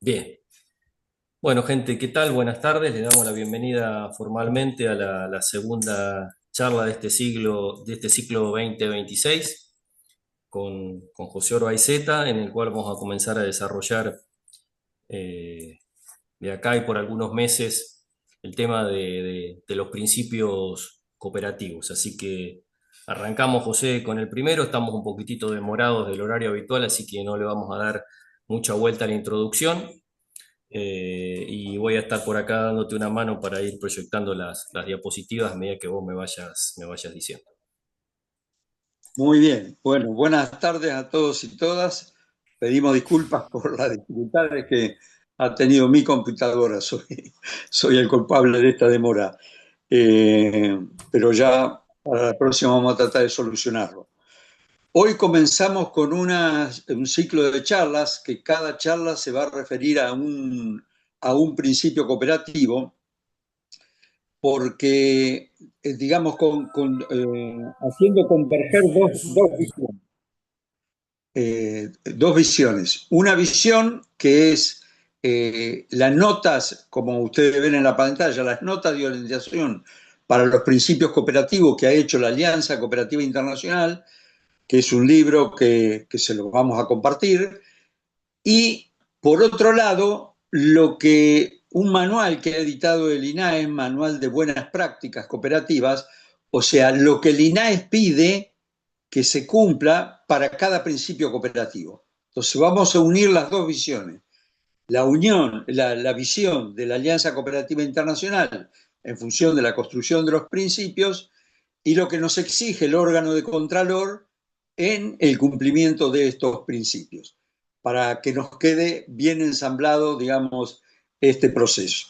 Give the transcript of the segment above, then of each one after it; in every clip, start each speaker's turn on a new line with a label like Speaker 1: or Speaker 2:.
Speaker 1: Bien. Bueno, gente, ¿qué tal? Buenas tardes. Le damos la bienvenida formalmente a la segunda charla de este siglo, de este ciclo 2026 con José Orbaizeta, en el cual vamos a comenzar a desarrollar eh, de acá y por algunos meses el tema de los principios cooperativos. Así que arrancamos, José, con el primero. Estamos un poquitito demorados del horario habitual, así que no le vamos a dar mucha vuelta a la introducción. Y voy a estar por acá dándote una mano para ir proyectando las diapositivas a medida que vos me vayas diciendo.
Speaker 2: Muy bien. Bueno, buenas tardes a todos y todas. Pedimos disculpas por las dificultades que ha tenido mi computadora. Soy el culpable de esta demora. Pero ya para la próxima vamos a tratar de solucionarlo. Hoy comenzamos con un ciclo de charlas que cada charla se va a referir a un principio cooperativo porque, digamos, haciendo converger dos visiones. Una visión que es las notas, como ustedes ven en la pantalla, las notas de orientación para los principios cooperativos que ha hecho la Alianza Cooperativa Internacional, que es un libro que se lo vamos a compartir. Y por otro lado, lo que un manual que ha editado el INAEM, Manual de Buenas Prácticas Cooperativas, o sea, lo que el INAEM pide que se cumpla para cada principio cooperativo. Entonces vamos a unir las dos visiones. La visión de la Alianza Cooperativa Internacional en función de la construcción de los principios y lo que nos exige el órgano de Contralor en el cumplimiento de estos principios, para que nos quede bien ensamblado, digamos, este proceso.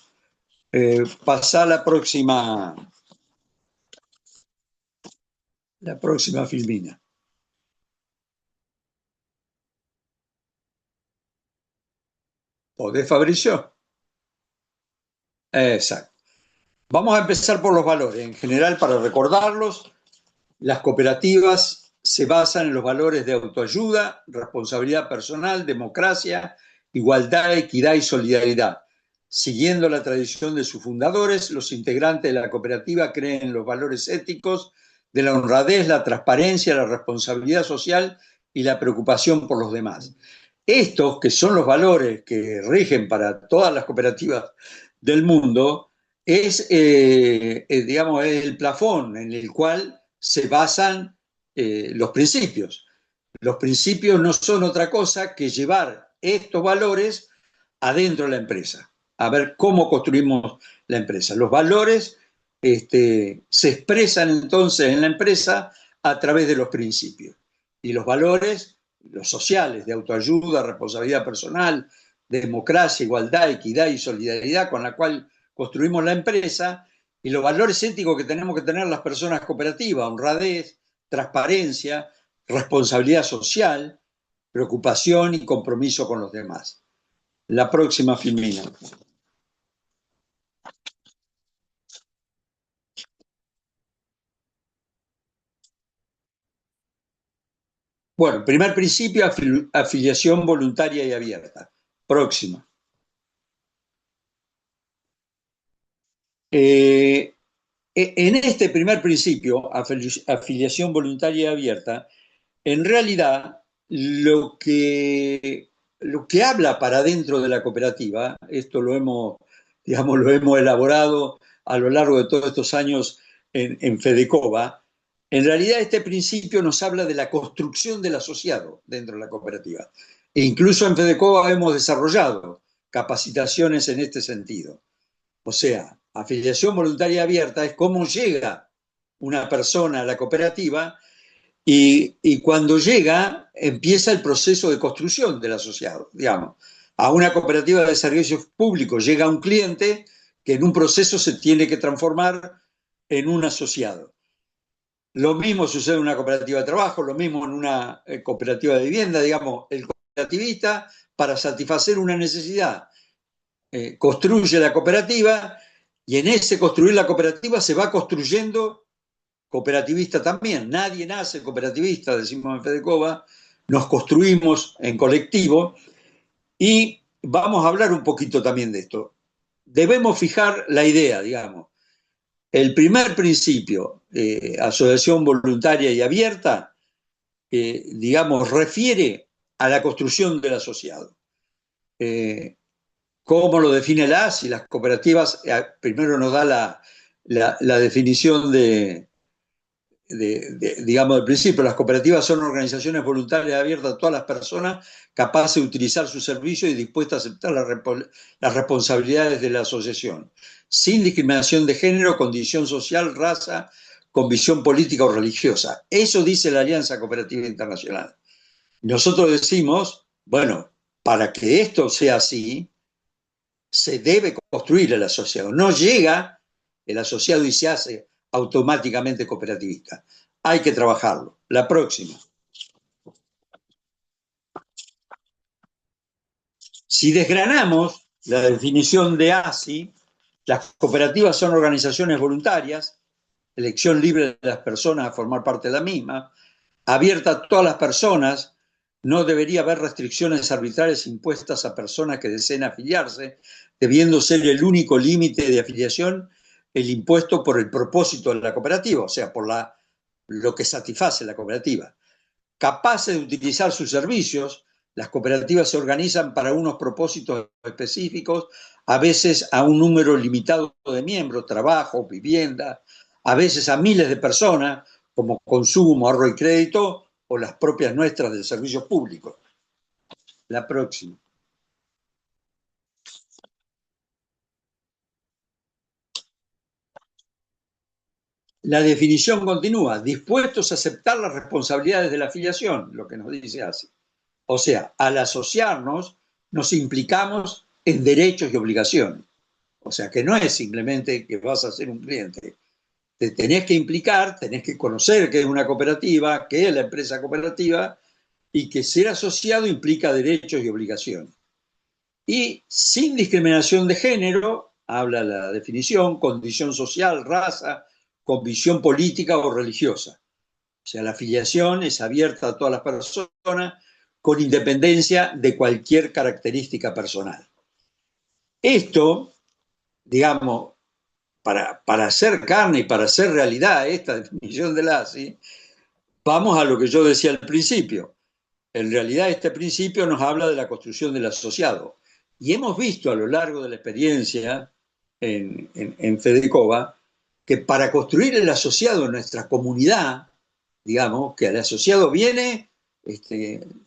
Speaker 2: Pasa la próxima filmina. ¿Podés, Fabricio? Exacto. Vamos a empezar por los valores. En general, para recordarlos, las cooperativas se basan en los valores de autoayuda, responsabilidad personal, democracia, igualdad, equidad y solidaridad. Siguiendo la tradición de sus fundadores, los integrantes de la cooperativa creen en los valores éticos de la honradez, la transparencia, la responsabilidad social y la preocupación por los demás. Estos, que son los valores que rigen para todas las cooperativas del mundo, digamos, es el plafón en el cual se basan los principios. Los principios no son otra cosa que llevar estos valores adentro de la empresa, a ver cómo construimos la empresa. Los valores se expresan entonces en la empresa a través de los principios. Y los valores, los sociales, de autoayuda, responsabilidad personal, democracia, igualdad, equidad y solidaridad, con la cual construimos la empresa, y los valores éticos que tenemos que tener las personas cooperativas: honradez, transparencia, responsabilidad social, preocupación y compromiso con los demás. La próxima filmina. Bueno, primer principio, afiliación voluntaria y abierta. Próxima. Eh, en este primer principio, afiliación voluntaria y abierta, en realidad lo que habla para dentro de la cooperativa, esto digamos, lo hemos elaborado a lo largo de todos estos años en Fedecova. En realidad este principio nos habla de la construcción del asociado dentro de la cooperativa. E incluso en Fedecova hemos desarrollado capacitaciones en este sentido. O sea, afiliación voluntaria abierta es cómo llega una persona a la cooperativa y cuando llega empieza el proceso de construcción del asociado. Digamos, a una cooperativa de servicios públicos llega un cliente que en un proceso se tiene que transformar en un asociado. Lo mismo sucede en una cooperativa de trabajo, lo mismo en una cooperativa de vivienda. Digamos, el cooperativista, para satisfacer una necesidad, construye la cooperativa, y en ese construir la cooperativa se va construyendo cooperativista también. Nadie nace cooperativista, decimos en Fedecova, nos construimos en colectivo, y vamos a hablar un poquito también de esto. Debemos fijar la idea, digamos. El primer principio, asociación voluntaria y abierta, digamos, refiere a la construcción del asociado. ¿Cómo lo define la ASI? Las cooperativas, primero nos da la definición digamos, del principio. Las cooperativas son organizaciones voluntarias abiertas a todas las personas capaces de utilizar sus servicios y dispuestas a aceptar las responsabilidades de la asociación, sin discriminación de género, condición social, raza, convicción política o religiosa. Eso dice la Alianza Cooperativa Internacional. Nosotros decimos, bueno, para que esto sea así, se debe construir el asociado. No llega el asociado y se hace automáticamente cooperativista. Hay que trabajarlo. La próxima. Si desgranamos la definición de ASI, las cooperativas son organizaciones voluntarias, elección libre de las personas a formar parte de la misma, abierta a todas las personas, no debería haber restricciones arbitrarias impuestas a personas que deseen afiliarse, debiendo ser el único límite de afiliación el impuesto por el propósito de la cooperativa, o sea, por lo que satisface la cooperativa. Capaces de utilizar sus servicios, las cooperativas se organizan para unos propósitos específicos, a veces a un número limitado de miembros, trabajo, vivienda, a veces a miles de personas, como consumo, ahorro y crédito, o las propias nuestras de servicios públicos. La próxima. La definición continúa, dispuestos a aceptar las responsabilidades de la afiliación, lo que nos dice así. O sea, al asociarnos, nos implicamos en derechos y obligaciones. O sea, que no es simplemente que vas a ser un cliente. Te tenés que implicar, tenés que conocer qué es una cooperativa, qué es la empresa cooperativa, y que ser asociado implica derechos y obligaciones. Y sin discriminación de género, habla la definición, condición social, raza, convicción política o religiosa. O sea, la afiliación es abierta a todas las personas con independencia de cualquier característica personal. Esto, digamos, para hacer carne y para hacer realidad esta definición de la ASI, vamos a lo que yo decía al principio. En realidad este principio nos habla de la construcción del asociado. Y hemos visto a lo largo de la experiencia en Fedecova que para construir el asociado en nuestra comunidad, digamos, que el asociado viene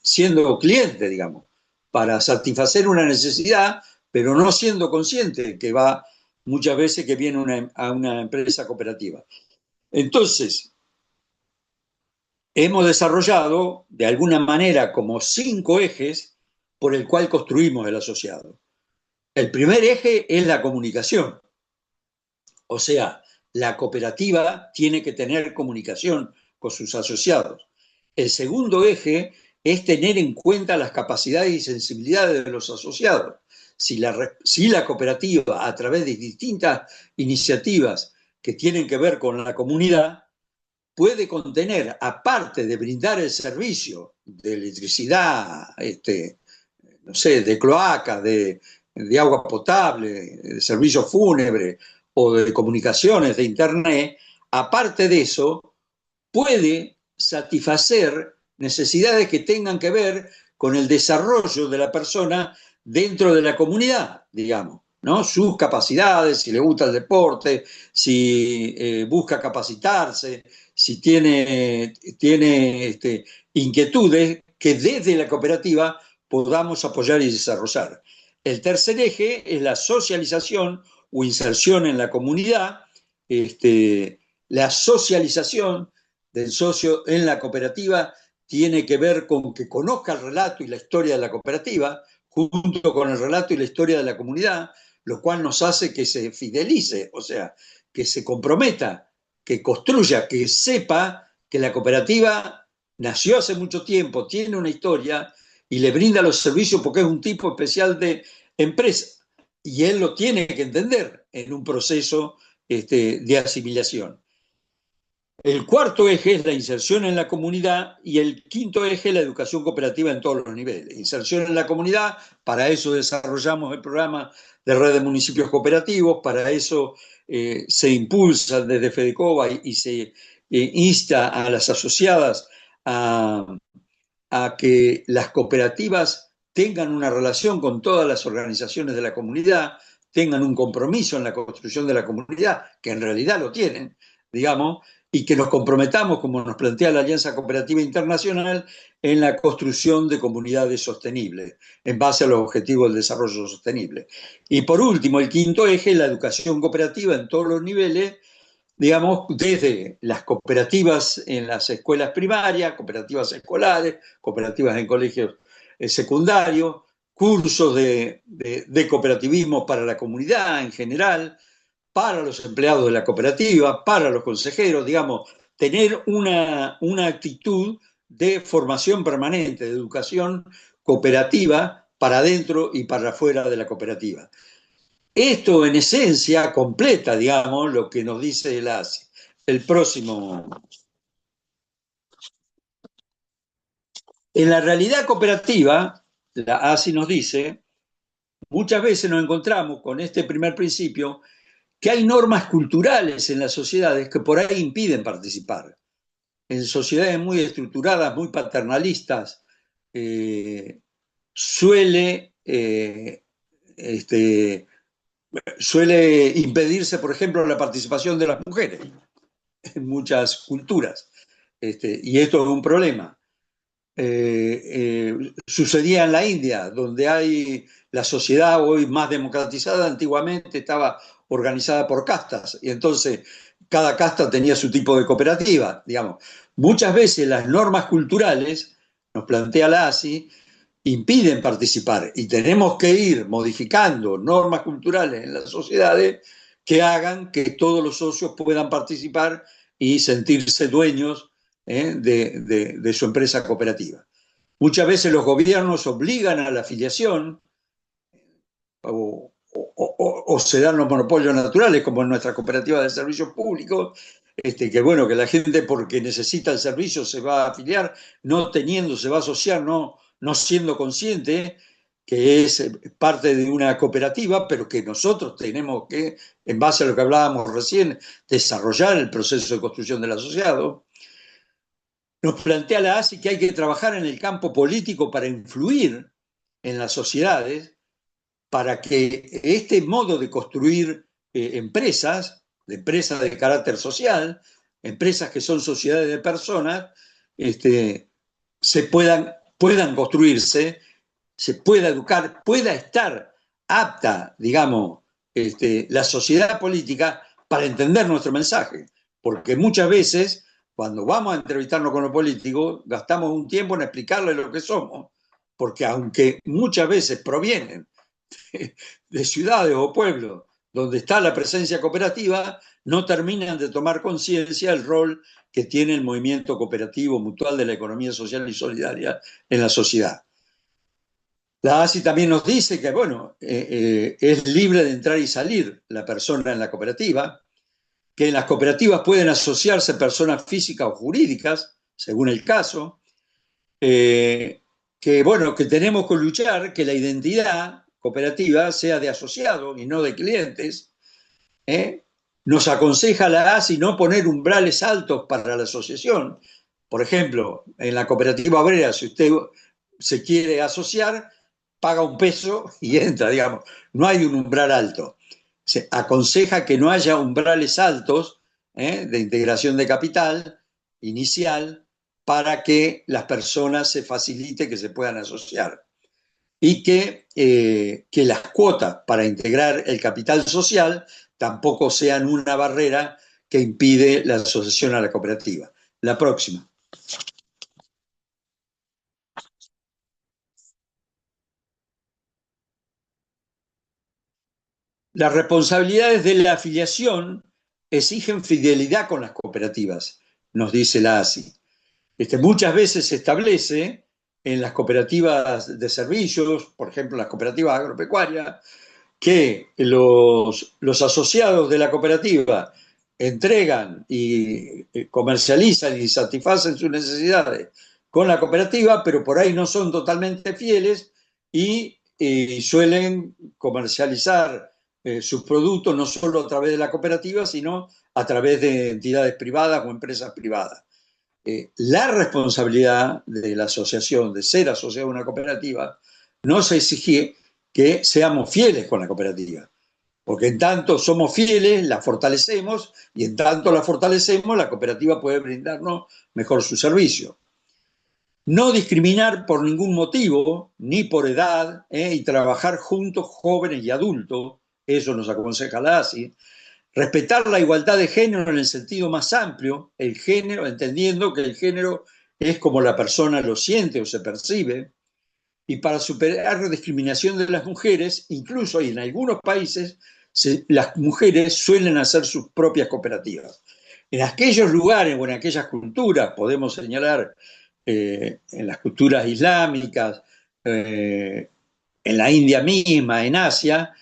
Speaker 2: siendo cliente, digamos, para satisfacer una necesidad, pero no siendo consciente que va muchas veces que viene a una empresa cooperativa. Entonces, hemos desarrollado de alguna manera como 5 ejes por el cual construimos el asociado. El primer eje es la comunicación. O sea, la cooperativa tiene que tener comunicación con sus asociados. El segundo eje es tener en cuenta las capacidades y sensibilidades de los asociados. Si la cooperativa, a través de distintas iniciativas que tienen que ver con la comunidad, puede contener, aparte de brindar el servicio de electricidad, no sé, de cloaca, de agua potable, de servicio fúnebre o de comunicaciones, de internet, aparte de eso, puede satisfacer necesidades que tengan que ver con el desarrollo de la persona dentro de la comunidad, digamos, ¿no? Sus capacidades, si le gusta el deporte, si busca capacitarse, si tiene inquietudes que desde la cooperativa podamos apoyar y desarrollar. El tercer eje es la socialización o inserción en la comunidad, la socialización del socio en la cooperativa tiene que ver con que conozca el relato y la historia de la cooperativa, junto con el relato y la historia de la comunidad, lo cual nos hace que se fidelice, o sea, que se comprometa, que construya, que sepa que la cooperativa nació hace mucho tiempo, tiene una historia y le brinda los servicios porque es un tipo especial de empresa. Y él lo tiene que entender en un proceso de asimilación. El cuarto eje es la inserción en la comunidad y el quinto eje es la educación cooperativa en todos los niveles. Inserción en la comunidad, para eso desarrollamos el programa de red de municipios cooperativos, para eso se impulsa desde FEDECOBA y se insta a las asociadas a, a que las cooperativas tengan una relación con todas las organizaciones de la comunidad, tengan un compromiso en la construcción de la comunidad, que en realidad lo tienen, digamos, y que nos comprometamos, como nos plantea la Alianza Cooperativa Internacional, en la construcción de comunidades sostenibles, en base a los objetivos del desarrollo sostenible. Y por último, el quinto eje, la educación cooperativa en todos los niveles, digamos, desde las cooperativas en las escuelas primarias, cooperativas escolares, cooperativas en colegios secundarios, cursos de cooperativismo para la comunidad en general, para los empleados de la cooperativa, para los consejeros, digamos, tener una actitud de formación permanente, de educación cooperativa para adentro y para afuera de la cooperativa. Esto en esencia completa, digamos, lo que nos dice el ASI. El próximo. En la realidad cooperativa, la ASI nos dice, muchas veces nos encontramos con este primer principio, que hay normas culturales en las sociedades que por ahí impiden participar. En sociedades muy estructuradas, muy paternalistas, eh, suele, este, suele impedirse, por ejemplo, la participación de las mujeres en muchas culturas. Y esto es un problema. Sucedía en la India, donde hay la sociedad hoy más democratizada, antiguamente estaba organizada por castas, y entonces cada casta tenía su tipo de cooperativa, digamos. Muchas veces las normas culturales, nos plantea la ASI, impiden participar y tenemos que ir modificando normas culturales en las sociedades que hagan que todos los socios puedan participar y sentirse dueños de su empresa cooperativa. Muchas veces los gobiernos obligan a la afiliación o se dan los monopolios naturales, como en nuestra cooperativa de servicios públicos, que bueno, que la gente porque necesita el servicio se va a afiliar, no teniendo, se va a asociar, no siendo consciente que es parte de una cooperativa, pero que nosotros tenemos que, en base a lo que hablábamos recién, desarrollar el proceso de construcción del asociado. Nos plantea la ASI que hay que trabajar en el campo político para influir en las sociedades, para que este modo de construir empresas de carácter social, empresas que son sociedades de personas, puedan construirse, se pueda educar, pueda estar apta, digamos, la sociedad política para entender nuestro mensaje. Porque muchas veces, cuando vamos a entrevistarnos con los políticos, gastamos un tiempo en explicarles lo que somos, porque aunque muchas veces provienen de ciudades o pueblos donde está la presencia cooperativa, no terminan de tomar conciencia del rol que tiene el movimiento cooperativo mutual de la economía social y solidaria en la sociedad. La ASI también nos dice que, bueno, es libre de entrar y salir la persona en la cooperativa, que en las cooperativas pueden asociarse personas físicas o jurídicas, según el caso, que, bueno, que tenemos que luchar que la identidad cooperativa sea de asociados y no de clientes. Nos aconseja la ASI no poner umbrales altos para la asociación. Por ejemplo, en la cooperativa obrera, si usted se quiere asociar, paga $1 y entra, digamos. No hay un umbral alto. Se aconseja que no haya umbrales altos de integración de capital inicial para que las personas se facilite que se puedan asociar. Y que las cuotas para integrar el capital social tampoco sean una barrera que impide la asociación a la cooperativa. La próxima. Las responsabilidades de la afiliación exigen fidelidad con las cooperativas, nos dice la ASI. Muchas veces se establece en las cooperativas de servicios, por ejemplo, las cooperativas agropecuarias, que los asociados de la cooperativa entregan y comercializan y satisfacen sus necesidades con la cooperativa, pero por ahí no son totalmente fieles y suelen comercializar sus productos no solo a través de la cooperativa, sino a través de entidades privadas o empresas privadas. La responsabilidad de la asociación, de ser asociado a una cooperativa, no se exige que seamos fieles con la cooperativa. Porque en tanto somos fieles, la fortalecemos, y en tanto la fortalecemos, la cooperativa puede brindarnos mejor su servicio. No discriminar por ningún motivo, ni por edad, y trabajar juntos, jóvenes y adultos, eso nos aconseja la ASI. Respetar la igualdad de género en el sentido más amplio, el género, entendiendo que el género es como la persona lo siente o se percibe, y para superar la discriminación de las mujeres, incluso en algunos países, las mujeres suelen hacer sus propias cooperativas. En aquellos lugares o en aquellas culturas, podemos señalar en las culturas islámicas, en la India misma, en Asia,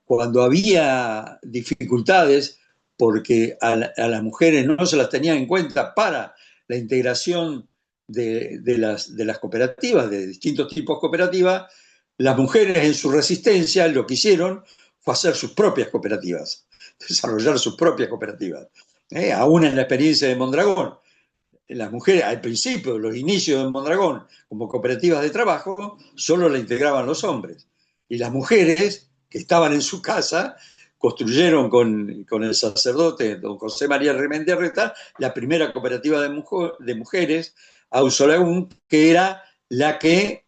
Speaker 2: cuando había dificultades porque a las mujeres no se las tenía en cuenta para la integración de las cooperativas, de distintos tipos cooperativas, las mujeres en su resistencia lo que hicieron fue hacer sus propias cooperativas, desarrollar sus propias cooperativas. Aún en la experiencia de Mondragón, las mujeres al principio, los inicios de Mondragón como cooperativas de trabajo, solo la integraban los hombres. Y las mujeres que estaban en su casa construyeron con el sacerdote don José María Remendiarreta la primera cooperativa de mujeres, Ausolagún, que era la que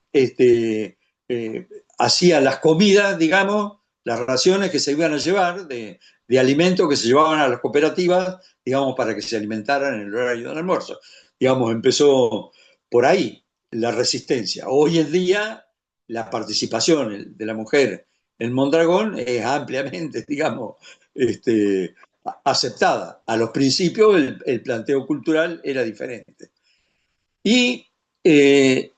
Speaker 2: hacía las comidas, digamos, las raciones que se iban a llevar de alimentos que se llevaban a las cooperativas, digamos, para que se alimentaran en el horario del almuerzo. Digamos, empezó por ahí la resistencia. Hoy en día, la participación de la mujer en Mondragón es ampliamente, digamos, aceptada. A los principios el planteo cultural era diferente. Y ¿qué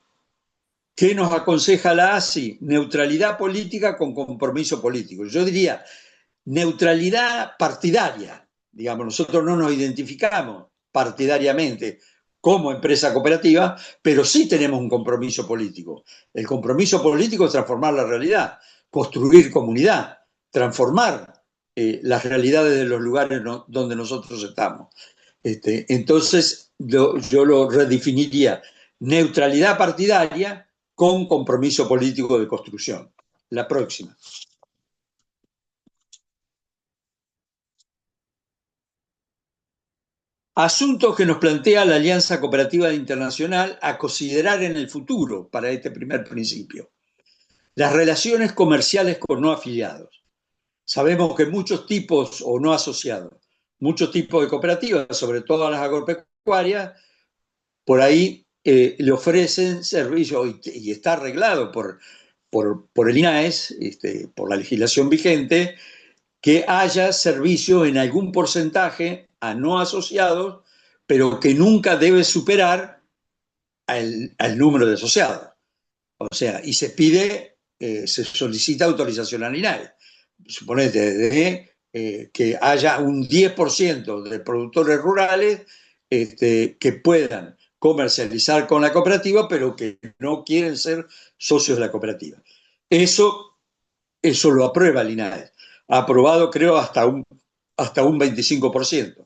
Speaker 2: nos aconseja la ASI? Neutralidad política con compromiso político. Yo diría neutralidad partidaria. Digamos, nosotros no nos identificamos partidariamente como empresa cooperativa, pero sí tenemos un compromiso político. El compromiso político es transformar la realidad, construir comunidad, transformar las realidades de los lugares donde nosotros estamos. Entonces, yo lo redefiniría neutralidad partidaria con compromiso político de construcción. La próxima. Asuntos que nos plantea la Alianza Cooperativa Internacional a considerar en el futuro para este primer principio. Las relaciones comerciales con no afiliados. Sabemos que muchos tipos, o no asociados, muchos tipos de cooperativas, sobre todo a las agropecuarias, por ahí le ofrecen servicios, y está arreglado por el INAES, por la legislación vigente, que haya servicio en algún porcentaje a no asociados, pero que nunca debe superar al número de asociados. O sea, y se solicita autorización al INAE. Suponete que haya un 10% de productores rurales que puedan comercializar con la cooperativa, pero que no quieren ser socios de la cooperativa. Eso lo aprueba el INAE. Ha aprobado, creo, hasta un 25%.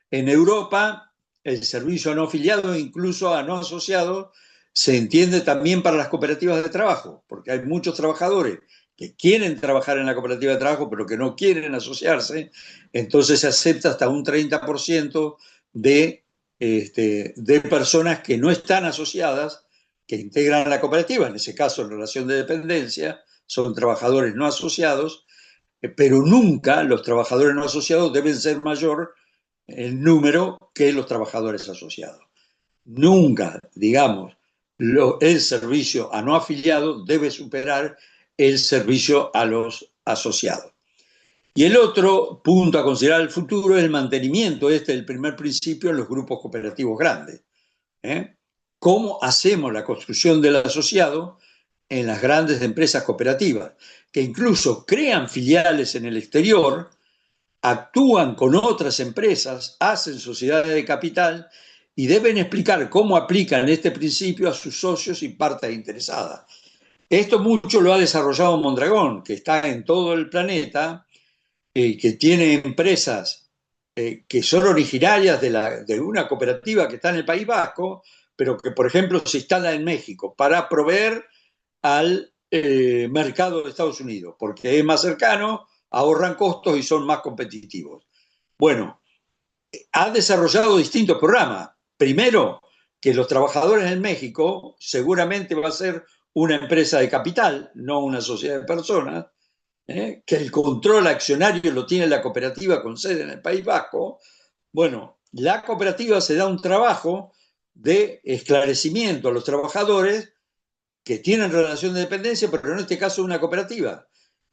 Speaker 2: En Europa, el servicio a no afiliados, incluso a no asociados, se entiende también para las cooperativas de trabajo, porque hay muchos trabajadores que quieren trabajar en la cooperativa de trabajo, pero que no quieren asociarse, entonces se acepta hasta un 30% de personas que no están asociadas, que integran la cooperativa, en ese caso en relación de dependencia, son trabajadores no asociados, pero nunca los trabajadores no asociados deben ser mayor el número que los trabajadores asociados. Nunca, digamos, el servicio a no afiliados debe superar el servicio a los asociados. Y el otro punto a considerar el futuro es el mantenimiento del primer principio en los grupos cooperativos grandes. ¿Cómo hacemos la construcción del asociado en las grandes empresas cooperativas, que incluso crean filiales en el exterior, actúan con otras empresas, hacen sociedades de capital y deben explicar cómo aplican este principio a sus socios y partes interesadas. Esto mucho lo ha desarrollado Mondragón, que está en todo el planeta, que tiene empresas que son originarias de una cooperativa que está en el País Vasco, pero que, por ejemplo, se instala en México para proveer al mercado de Estados Unidos, porque es más cercano, ahorran costos y son más competitivos. Bueno, ha desarrollado distintos programas. Primero, que los trabajadores en México seguramente va a ser una empresa de capital, no una sociedad de personas, que el control accionario lo tiene la cooperativa con sede en el País Vasco. Bueno, la cooperativa se da un trabajo de esclarecimiento a los trabajadores que tienen relación de dependencia, pero en este caso una cooperativa,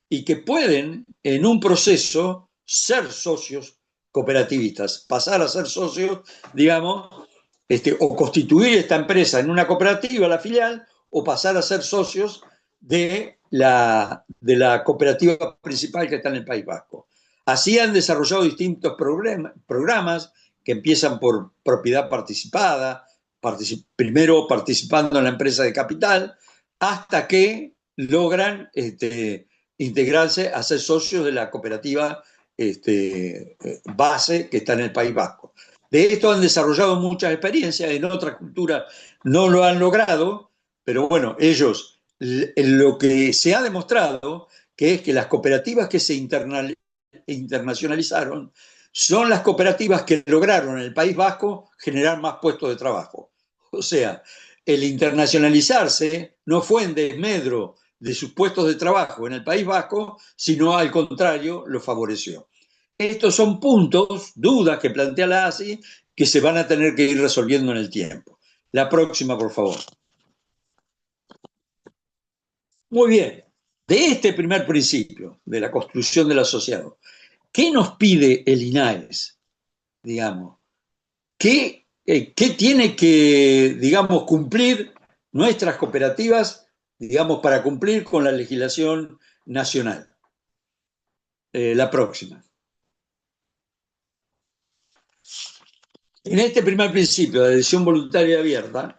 Speaker 2: y que pueden en un proceso ser socios cooperativistas, pasar a ser socios, digamos, o constituir esta empresa en una cooperativa, la filial, o pasar a ser socios de la cooperativa principal que está en el País Vasco. Así han desarrollado distintos programas que empiezan por propiedad participada, primero participando en la empresa de capital, hasta que logran integrarse a ser socios de la cooperativa base que está en el País Vasco. De esto han desarrollado muchas experiencias, en otras culturas no lo han logrado, pero bueno, ellos, lo que se ha demostrado que es que las cooperativas que se internacionalizaron son las cooperativas que lograron en el País Vasco generar más puestos de trabajo. O sea, el internacionalizarse no fue en desmedro de sus puestos de trabajo en el País Vasco, sino al contrario, lo favoreció. Estos son puntos, dudas que plantea la ASI, que se van a tener que ir resolviendo en el tiempo. La próxima, por favor. Muy bien. De este primer principio, de la construcción del asociado, ¿qué nos pide el INAES? Digamos, ¿qué tiene que, digamos, cumplir nuestras cooperativas, digamos, para cumplir con la legislación nacional? La próxima. En este primer principio de adhesión voluntaria abierta,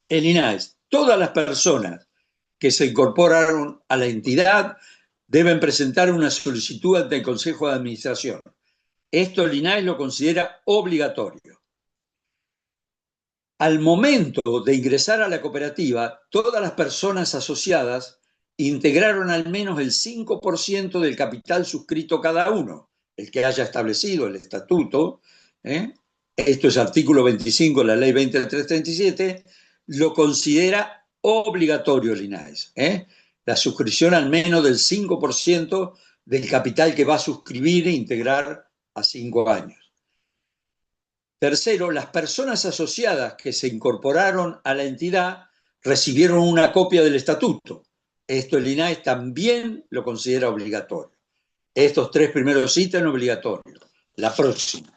Speaker 2: el INAES, todas las personas que se incorporaron a la entidad deben presentar una solicitud ante el Consejo de Administración. Esto el INAES lo considera obligatorio. Al momento de ingresar a la cooperativa, todas las personas asociadas integraron al menos el 5% del capital suscrito cada uno, el que haya establecido el estatuto. Esto es artículo 25 de la ley 2337, lo considera obligatorio el INAES. La suscripción al menos del 5% del capital que va a suscribir e integrar a 5 años. Tercero, las personas asociadas que se incorporaron a la entidad recibieron una copia del estatuto. Esto el INAES también lo considera obligatorio. Estos 3 primeros ítems obligatorios. La próxima.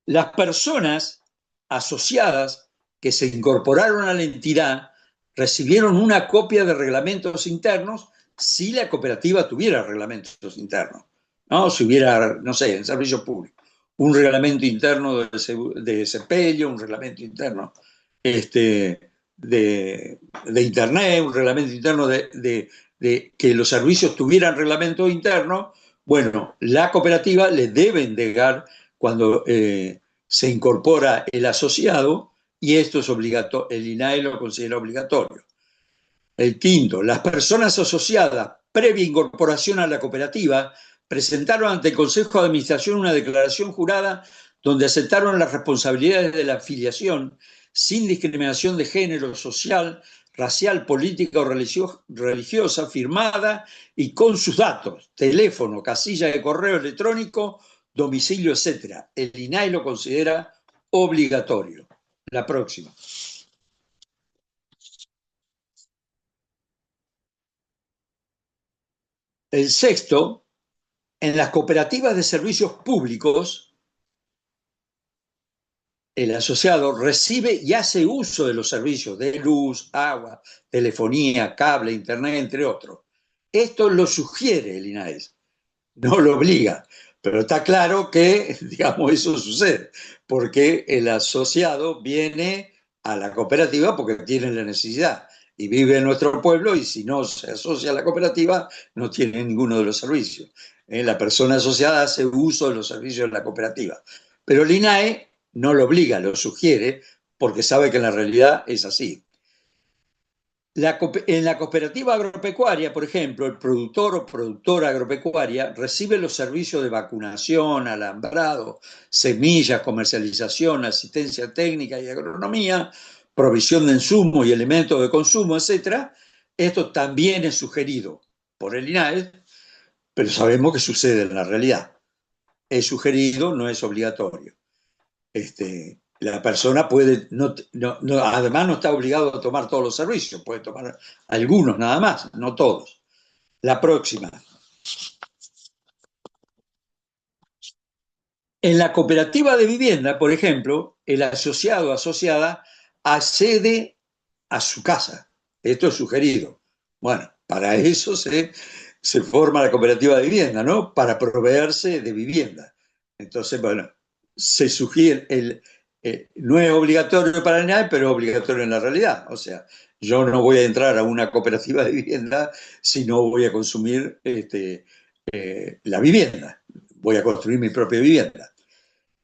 Speaker 2: Las personas asociadas que se incorporaron a la entidad recibieron una copia de reglamentos internos si la cooperativa tuviera reglamentos internos. ¿No? Si hubiera, no sé, en servicio público, un reglamento interno de sepelio, un reglamento interno de internet, un reglamento interno de que los servicios tuvieran reglamento interno, bueno, la cooperativa le debe entregar cuando se incorpora el asociado, y esto es obligatorio, el INAE lo considera obligatorio. El quinto, las personas asociadas previa incorporación a la cooperativa presentaron ante el Consejo de Administración una declaración jurada donde aceptaron las responsabilidades de la afiliación sin discriminación de género, social, racial, política o religiosa, firmada y con sus datos, teléfono, casilla de correo electrónico, domicilio, etc. El INAE lo considera obligatorio. La próxima. El sexto, en las cooperativas de servicios públicos, el asociado recibe y hace uso de los servicios de luz, agua, telefonía, cable, internet, entre otros. Esto lo sugiere el INAES, no lo obliga. Pero está claro que, digamos, eso sucede, porque el asociado viene a la cooperativa porque tiene la necesidad y vive en nuestro pueblo y si no se asocia a la cooperativa no tiene ninguno de los servicios. La persona asociada hace uso de los servicios de la cooperativa. Pero el INAE no lo obliga, lo sugiere porque sabe que en la realidad es así. En la cooperativa agropecuaria, por ejemplo, el productor o productora agropecuaria recibe los servicios de vacunación, alambrado, semillas, comercialización, asistencia técnica y agronomía, provisión de insumos y elementos de consumo, etc. Esto también es sugerido por el INAE, pero sabemos que sucede en la realidad. Es sugerido, no es obligatorio. La persona puede, además no está obligado a tomar todos los servicios, puede tomar algunos nada más, no todos. La próxima. En la cooperativa de vivienda, por ejemplo, el asociado o asociada accede a su casa. Esto es sugerido. Bueno, para eso se forma la cooperativa de vivienda, ¿no? Para proveerse de vivienda. Entonces, bueno, se sugiere, no es obligatorio para el INAE, pero es obligatorio en la realidad. O sea, yo no voy a entrar a una cooperativa de vivienda si no voy a consumir la vivienda. Voy a construir mi propia vivienda.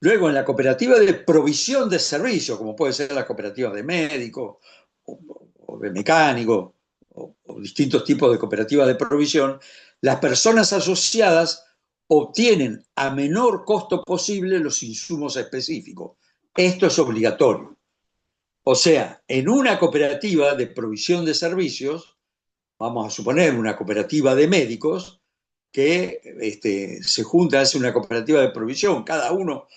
Speaker 2: Luego, en la cooperativa de provisión de servicios, como puede ser la cooperativa de médicos o de mecánicos o distintos tipos de cooperativas de provisión, las personas asociadas obtienen a menor costo posible los insumos específicos. Esto es obligatorio. O sea, en una cooperativa de provisión de servicios, vamos a suponer una cooperativa de médicos, que se junta, hace una cooperativa de provisión, cada uno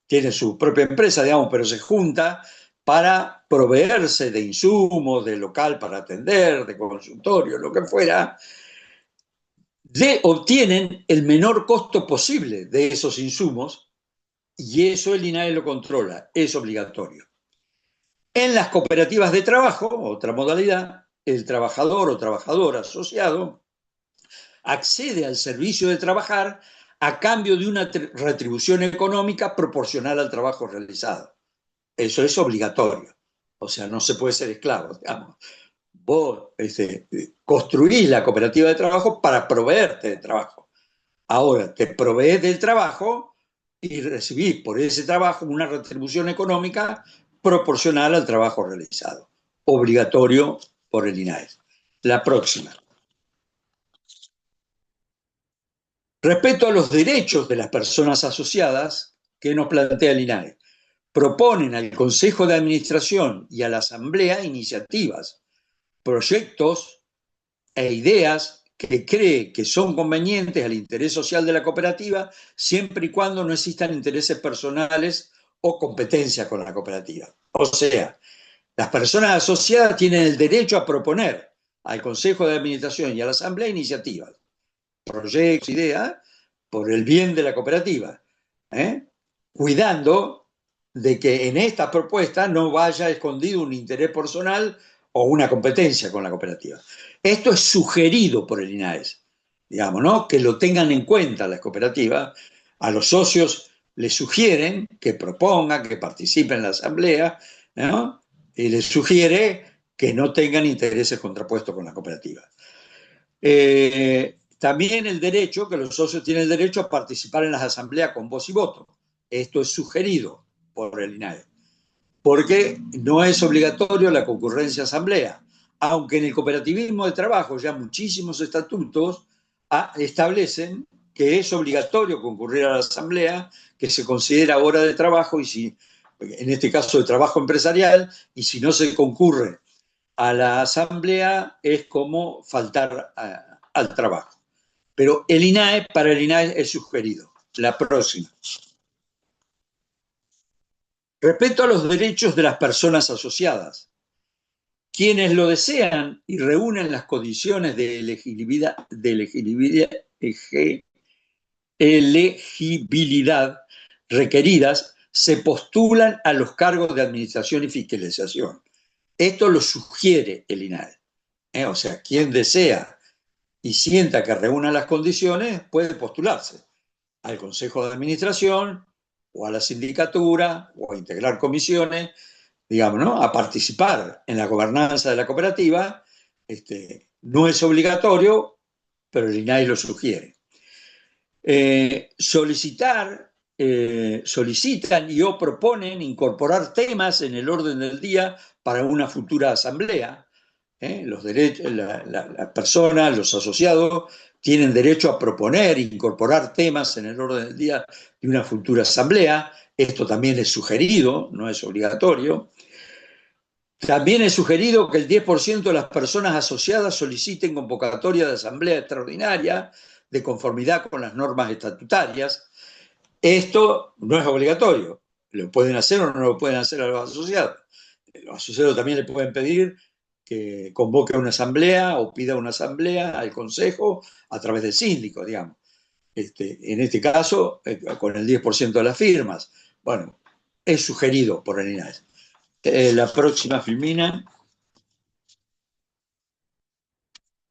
Speaker 2: tiene su propia empresa, digamos, pero se junta para proveerse de insumos, de local para atender, de consultorio, lo que fuera, obtienen el menor costo posible de esos insumos y eso el INAE lo controla, es obligatorio. En las cooperativas de trabajo, otra modalidad, el trabajador o trabajadora asociado accede al servicio de trabajar a cambio de una retribución económica proporcional al trabajo realizado. Eso es obligatorio. O sea, no se puede ser esclavo, digamos. Vos construís la cooperativa de trabajo para proveerte de trabajo. Ahora, te provees del trabajo y recibís por ese trabajo una retribución económica proporcional al trabajo realizado. Obligatorio por el INAE. La próxima. Respecto a los derechos de las personas asociadas, ¿qué nos plantea el INAE? Proponen al Consejo de Administración y a la Asamblea iniciativas, proyectos e ideas que cree que son convenientes al interés social de la cooperativa, siempre y cuando no existan intereses personales o competencia con la cooperativa. O sea, las personas asociadas tienen el derecho a proponer al Consejo de Administración y a la Asamblea iniciativas, proyectos, ideas, por el bien de la cooperativa, cuidando de que en estas propuestas no vaya escondido un interés personal o una competencia con la cooperativa. Esto es sugerido por el INAES, digamos, ¿no? Que lo tengan en cuenta las cooperativas. A los socios les sugieren que propongan, que participen en la asamblea, ¿no? Y les sugiere que no tengan intereses contrapuestos con la cooperativa. También el derecho, que los socios tienen el derecho a participar en las asambleas con voz y voto. Esto es sugerido por el INAE, porque no es obligatorio la concurrencia a asamblea, aunque en el cooperativismo de trabajo ya muchísimos estatutos establecen que es obligatorio concurrir a la asamblea, que se considera hora de trabajo, y si, en este caso de trabajo empresarial, y si no se concurre a la asamblea es como faltar al trabajo. Pero el INAE, para el INAE es sugerido. La próxima. Respecto a los derechos de las personas asociadas, quienes lo desean y reúnen las condiciones de elegibilidad requeridas, se postulan a los cargos de administración y fiscalización. Esto lo sugiere el INAE. O sea, quien desea y sienta que reúna las condiciones, puede postularse al Consejo de Administración o a la sindicatura o a integrar comisiones, digamos, ¿no? A participar en la gobernanza de la cooperativa. No es obligatorio, pero el INAI lo sugiere. Solicitan y o proponen incorporar temas en el orden del día para una futura asamblea. Los derechos, las personas, los asociados, tienen derecho a proponer, incorporar temas en el orden del día de una futura asamblea. Esto también es sugerido, no es obligatorio. También es sugerido que el 10% de las personas asociadas soliciten convocatoria de asamblea extraordinaria de conformidad con las normas estatutarias. Esto no es obligatorio. Lo pueden hacer o no lo pueden hacer a los asociados. Los asociados también le pueden pedir que convoque una asamblea o pida una asamblea al consejo a través del síndico, digamos. En este caso, con el 10% de las firmas. Bueno, es sugerido por el INAES. La próxima, Filmina.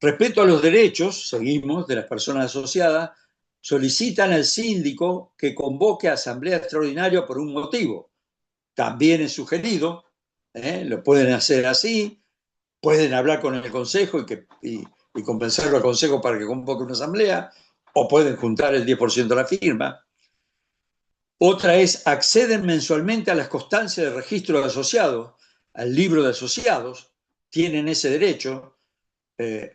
Speaker 2: Respecto a los derechos, seguimos, de las personas asociadas, solicitan al síndico que convoque a asamblea extraordinaria por un motivo. También es sugerido, lo pueden hacer así, pueden hablar con el consejo y convencerlo al consejo para que convoque una asamblea, o pueden juntar el 10% de la firma. Otra es, acceden mensualmente a las constancias de registro de asociados, al libro de asociados, tienen ese derecho.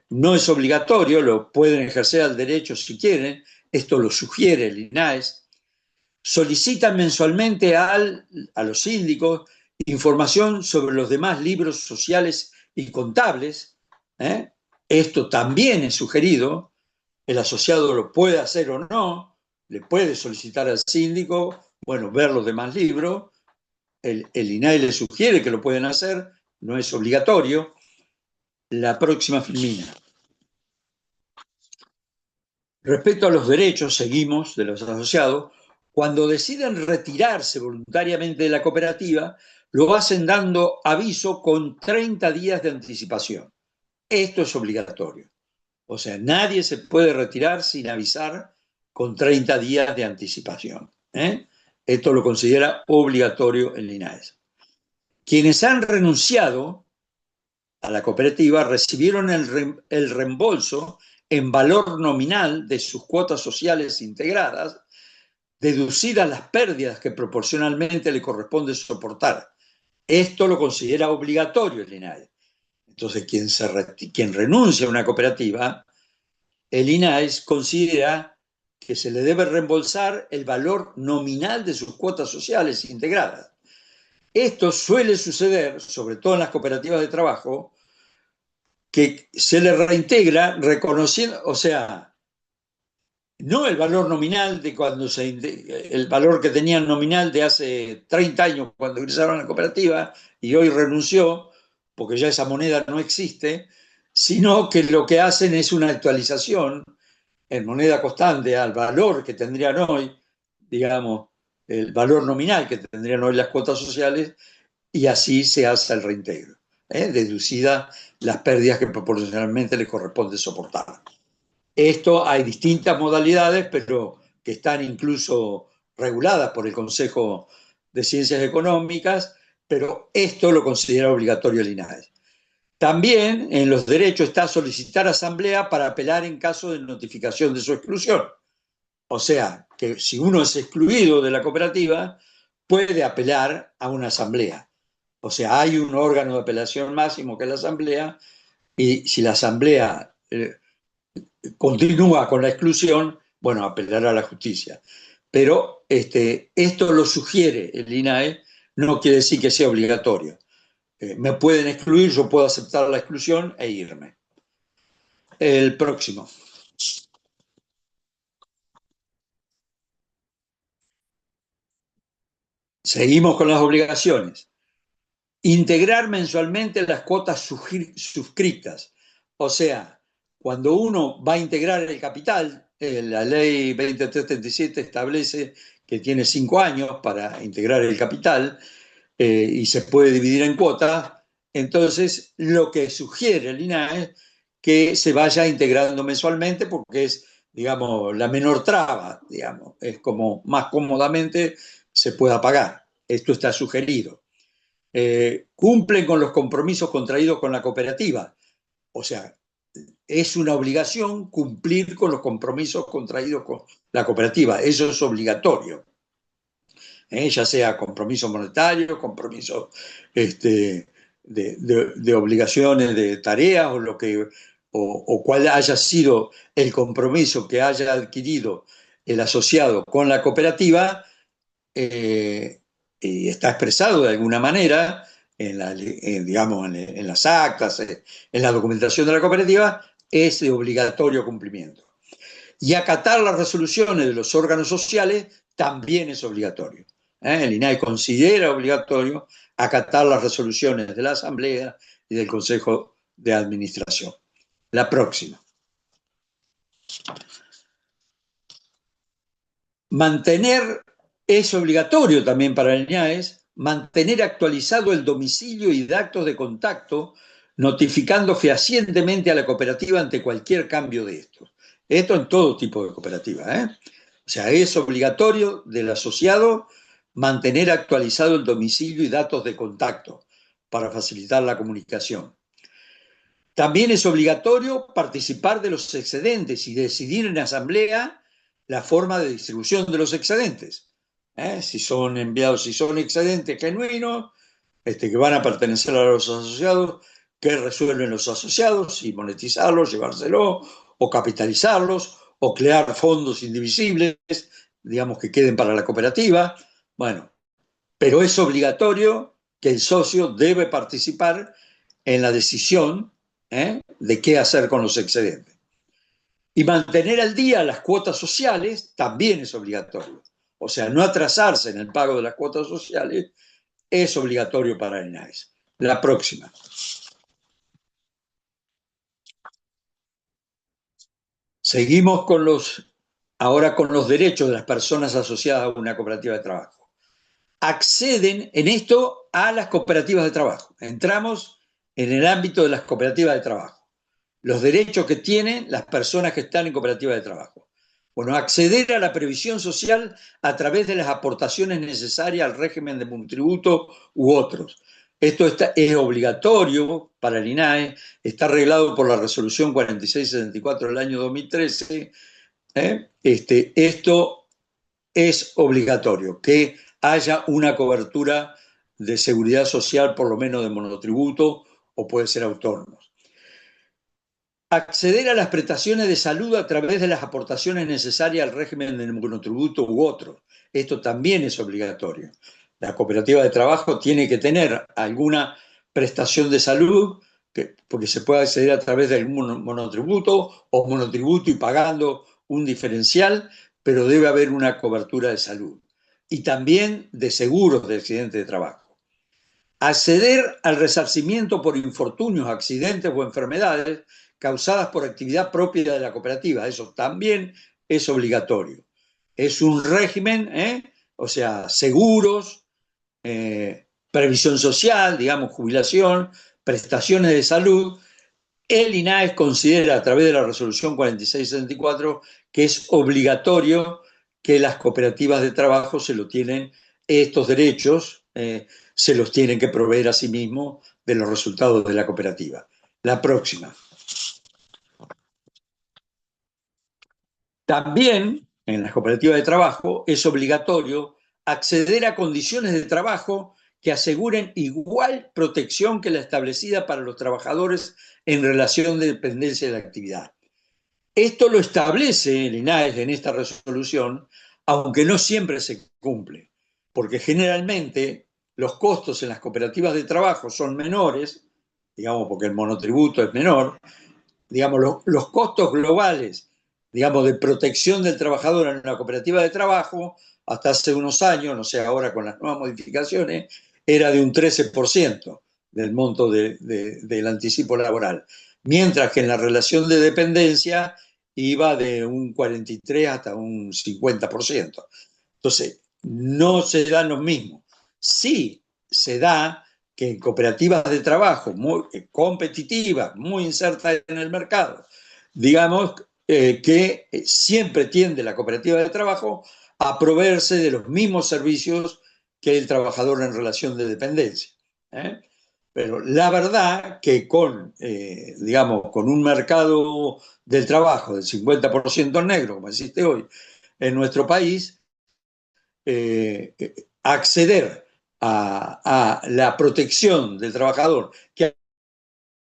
Speaker 2: No es obligatorio, lo pueden ejercer al derecho si quieren, esto lo sugiere el INAES. Solicitan mensualmente a los síndicos información sobre los demás libros sociales y contables. Esto también es sugerido, el asociado lo puede hacer o no, le puede solicitar al síndico, bueno, ver los demás libros, el INAE le sugiere que lo pueden hacer, no es obligatorio. La próxima, Filmina. Respecto a los derechos, seguimos, de los asociados, cuando deciden retirarse voluntariamente de la cooperativa, lo hacen dando aviso con 30 días de anticipación. Esto es obligatorio. O sea, nadie se puede retirar sin avisar con 30 días de anticipación. Esto lo considera obligatorio el INAES. Quienes han renunciado a la cooperativa recibieron el reembolso en valor nominal de sus cuotas sociales integradas, deducidas las pérdidas que proporcionalmente le corresponde soportar. Esto lo considera obligatorio el INAES. Entonces, quien renuncia a una cooperativa, el INAES considera que se le debe reembolsar el valor nominal de sus cuotas sociales integradas. Esto suele suceder, sobre todo en las cooperativas de trabajo, que se le reintegra reconociendo, o sea, no el valor nominal de el valor que tenían nominal de hace 30 años cuando ingresaron a la cooperativa y hoy renunció, porque ya esa moneda no existe, sino que lo que hacen es una actualización en moneda constante al valor que tendrían hoy, digamos, el valor nominal que tendrían hoy las cuotas sociales, y así se hace el reintegro, deducida las pérdidas que proporcionalmente les corresponde soportar. Esto hay distintas modalidades, pero que están incluso reguladas por el Consejo de Ciencias Económicas, pero esto lo considera obligatorio el INAES. También en los derechos está solicitar asamblea para apelar en caso de notificación de su exclusión. O sea, que si uno es excluido de la cooperativa, puede apelar a una asamblea. O sea, hay un órgano de apelación máximo que es la asamblea, y si la asamblea continúa con la exclusión, bueno, apelará a la justicia. Pero esto lo sugiere el INAE, no quiere decir que sea obligatorio. Me pueden excluir, yo puedo aceptar la exclusión e irme. El próximo. Seguimos con las obligaciones. Integrar mensualmente las cuotas suscritas. O sea, cuando uno va a integrar el capital, la ley 2337 establece que tiene 5 años para integrar el capital, y se puede dividir en cuotas. Entonces, lo que sugiere el INAE es que se vaya integrando mensualmente porque es, digamos, la menor traba, digamos, es como más cómodamente se pueda pagar. Esto está sugerido. Cumplen con los compromisos contraídos con la cooperativa. O sea, es una obligación cumplir con los compromisos contraídos con la cooperativa. Eso es obligatorio. Ya sea compromiso monetario, compromiso de obligaciones, de tareas, o cuál haya sido el compromiso que haya adquirido el asociado con la cooperativa, y está expresado de alguna manera digamos, en las actas, en la documentación de la cooperativa, es de obligatorio cumplimiento. Y acatar las resoluciones de los órganos sociales también es obligatorio. El INAE considera obligatorio acatar las resoluciones de la Asamblea y del Consejo de Administración. La próxima. Mantener, es obligatorio también para el INAES, mantener actualizado el domicilio y datos de contacto, notificando fehacientemente a la cooperativa ante cualquier cambio de estos. Esto en todo tipo de cooperativa, O sea, es obligatorio del asociado mantener actualizado el domicilio y datos de contacto para facilitar la comunicación. También es obligatorio participar de los excedentes y decidir en asamblea la forma de distribución de los excedentes. Si son enviados, si son excedentes genuinos, que van a pertenecer a los asociados, que resuelven los asociados, y monetizarlos, llevárselos, o capitalizarlos, o crear fondos indivisibles, digamos, que queden para la cooperativa. Bueno, pero es obligatorio que el socio debe participar en la decisión de qué hacer con los excedentes. Y mantener al día las cuotas sociales también es obligatorio. O sea, no atrasarse en el pago de las cuotas sociales es obligatorio para el INAES. La próxima. Seguimos ahora con los derechos de las personas asociadas a una cooperativa de trabajo. Acceden en esto a las cooperativas de trabajo. Entramos en el ámbito de las cooperativas de trabajo. Los derechos que tienen las personas que están en cooperativas de trabajo. Bueno, acceder a la previsión social a través de las aportaciones necesarias al régimen de monotributo u otros. Esto es obligatorio para el INAE, está arreglado por la resolución 4674 del año 2013. Esto es obligatorio, que haya una cobertura de seguridad social, por lo menos de monotributo, o puede ser autónomos. Acceder a las prestaciones de salud a través de las aportaciones necesarias al régimen del monotributo u otro. Esto también es obligatorio. La cooperativa de trabajo tiene que tener alguna prestación de salud, porque se puede acceder a través de algún monotributo o monotributo y pagando un diferencial, pero debe haber una cobertura de salud. Y también de seguros de accidente de trabajo. Acceder al resarcimiento por infortunios, accidentes o enfermedades causadas por actividad propia de la cooperativa. Eso también es obligatorio. Es un régimen, o sea, seguros, previsión social, digamos, jubilación, prestaciones de salud. El INAES considera a través de la resolución 4674 que es obligatorio que las cooperativas de trabajo se lo tienen, estos derechos se los tienen que proveer a sí mismos de los resultados de la cooperativa. La próxima. También en las cooperativas de trabajo es obligatorio acceder a condiciones de trabajo que aseguren igual protección que la establecida para los trabajadores en relación de dependencia de la actividad. Esto lo establece el INAES en esta resolución, aunque no siempre se cumple, porque generalmente los costos en las cooperativas de trabajo son menores, digamos, porque el monotributo es menor, digamos, los costos globales, digamos, de protección del trabajador en una cooperativa de trabajo, hasta hace unos años, no sé, ahora con las nuevas modificaciones, era de un 13% del monto del anticipo laboral, mientras que en la relación de dependencia iba de un 43 hasta un 50%. Entonces, no se dan los mismos. Sí se da que en cooperativas de trabajo muy competitivas, muy insertas en el mercado, digamos que siempre tiende la cooperativa de trabajo a proveerse de los mismos servicios que el trabajador en relación de dependencia. ¿eh? Pero la verdad que digamos, con un mercado del trabajo del 50% negro, como existe hoy en nuestro país, acceder a la protección del trabajador que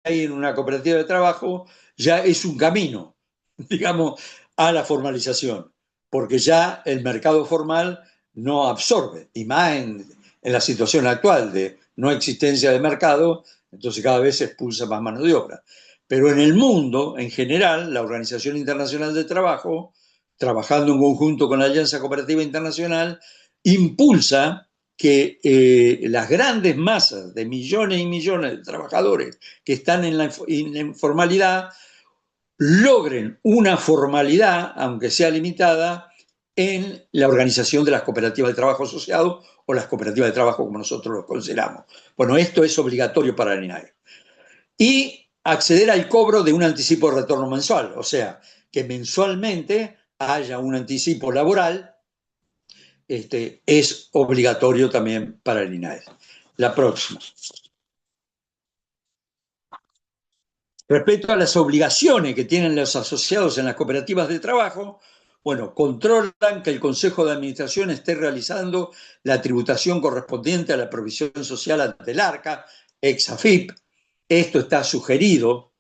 Speaker 2: hay en una cooperativa de trabajo ya es un camino, digamos, a la formalización, porque ya el mercado formal no absorbe, y más en la situación actual de no existencia de mercado, entonces cada vez se expulsa más mano de obra. Pero en el mundo, en general, la Organización Internacional del Trabajo, trabajando en conjunto con la Alianza Cooperativa Internacional, impulsa que las grandes masas de millones y millones de trabajadores que están en la informalidad logren una formalidad, aunque sea limitada, en la organización de las cooperativas de trabajo asociado o las cooperativas de trabajo como nosotros los consideramos. Bueno, esto es obligatorio para el INAE. Y acceder al cobro de un anticipo de retorno mensual, o sea, que mensualmente haya un anticipo laboral, es obligatorio también para el INAE. La próxima. Respecto a las obligaciones que tienen los asociados en las cooperativas de trabajo, bueno, controlan que el Consejo de Administración esté realizando la tributación correspondiente a la provisión social ante el ARCA, ex AFIP. Esto está sugerido,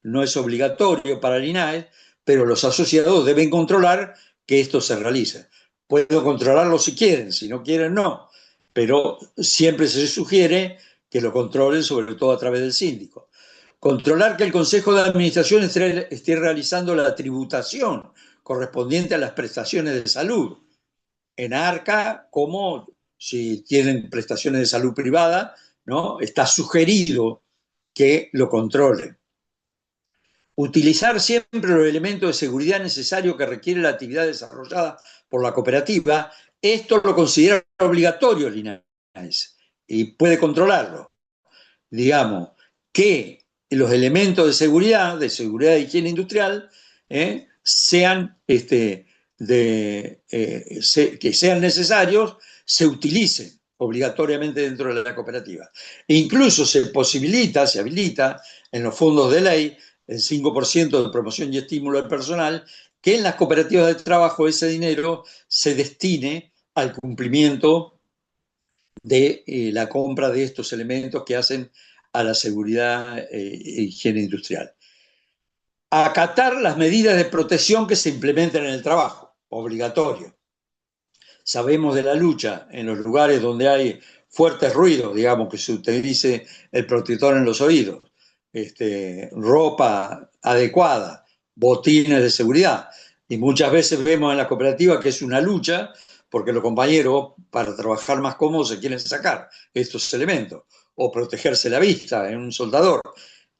Speaker 2: no es obligatorio para el INAE, pero los asociados deben controlar que esto se realice. Puedo controlarlo si quieren, si no quieren, no. Pero siempre se sugiere que lo controlen, sobre todo a través del síndico. Controlar que el Consejo de Administración esté realizando la tributación correspondiente a las prestaciones de salud en ARCA, como si tienen prestaciones de salud privada, ¿no? Está sugerido que lo controlen. Utilizar siempre los elementos de seguridad necesarios que requiere la actividad desarrollada por la cooperativa. Esto lo considera obligatorio el INAES y puede controlarlo. Digamos, que los elementos de seguridad e higiene industrial, sean, que sean necesarios, se utilicen obligatoriamente dentro de la cooperativa. E incluso se posibilita, se habilita en los fondos de ley el 5% de promoción y estímulo del personal, que en las cooperativas de trabajo ese dinero se destine al cumplimiento de la compra de estos elementos que hacen a la seguridad e higiene industrial. Acatar las medidas de protección que se implementen en el trabajo, obligatorio. Sabemos de la lucha en los lugares donde hay fuertes ruidos, digamos, que se utilice el protector en los oídos, ropa adecuada, botines de seguridad. Y muchas veces vemos en la cooperativa que es una lucha porque los compañeros, para trabajar más cómodos, se quieren sacar estos elementos o protegerse la vista en un soldador.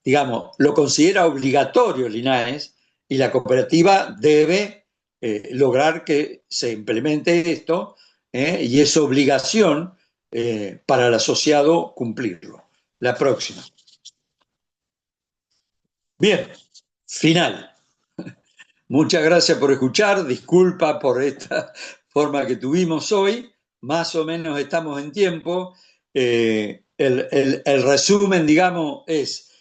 Speaker 2: Digamos, lo considera obligatorio el INAES y la cooperativa debe lograr que se implemente esto y es obligación para el asociado cumplirlo. La próxima. Bien, final. Muchas gracias por escuchar, disculpa por esta forma que tuvimos hoy, más o menos estamos en tiempo. El resumen, digamos, es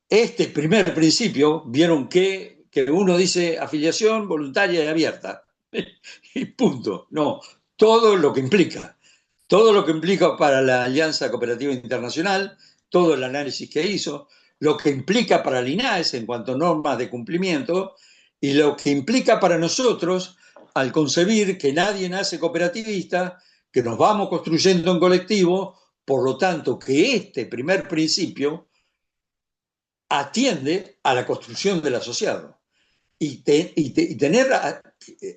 Speaker 2: este primer principio, vieron que uno dice afiliación voluntaria y abierta, y punto. No, todo lo que implica para la Alianza Cooperativa Internacional, todo el análisis que hizo, lo que implica para el INAES en cuanto a normas de cumplimiento y lo que implica para nosotros al concebir que nadie nace cooperativista, que nos vamos construyendo en colectivo, por lo tanto que este primer principio atiende a la construcción del asociado. Y tener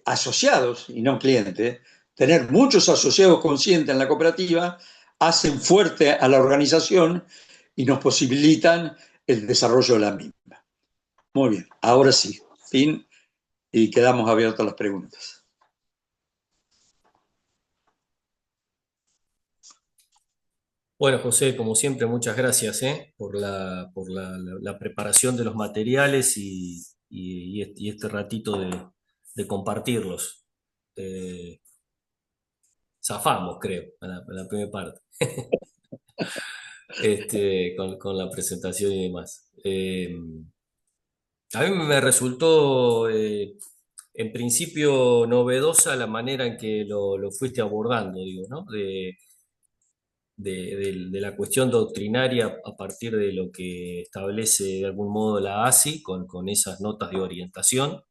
Speaker 2: asociados y no clientes, tener muchos asociados conscientes en la cooperativa, hacen fuerte a la organización y nos posibilitan el desarrollo de la misma. Muy bien, ahora sí, fin, y quedamos abiertos a las preguntas.
Speaker 1: Bueno, José, como siempre, muchas gracias, por la preparación de los materiales y este ratito de compartirlos. Eh, Zafamos, creo, a la primera parte, con la presentación y demás. A mí me resultó, en principio, novedosa la manera en que lo fuiste abordando, digo, ¿no? De la cuestión doctrinaria a partir de lo que establece de algún modo la ASI con esas notas de orientación.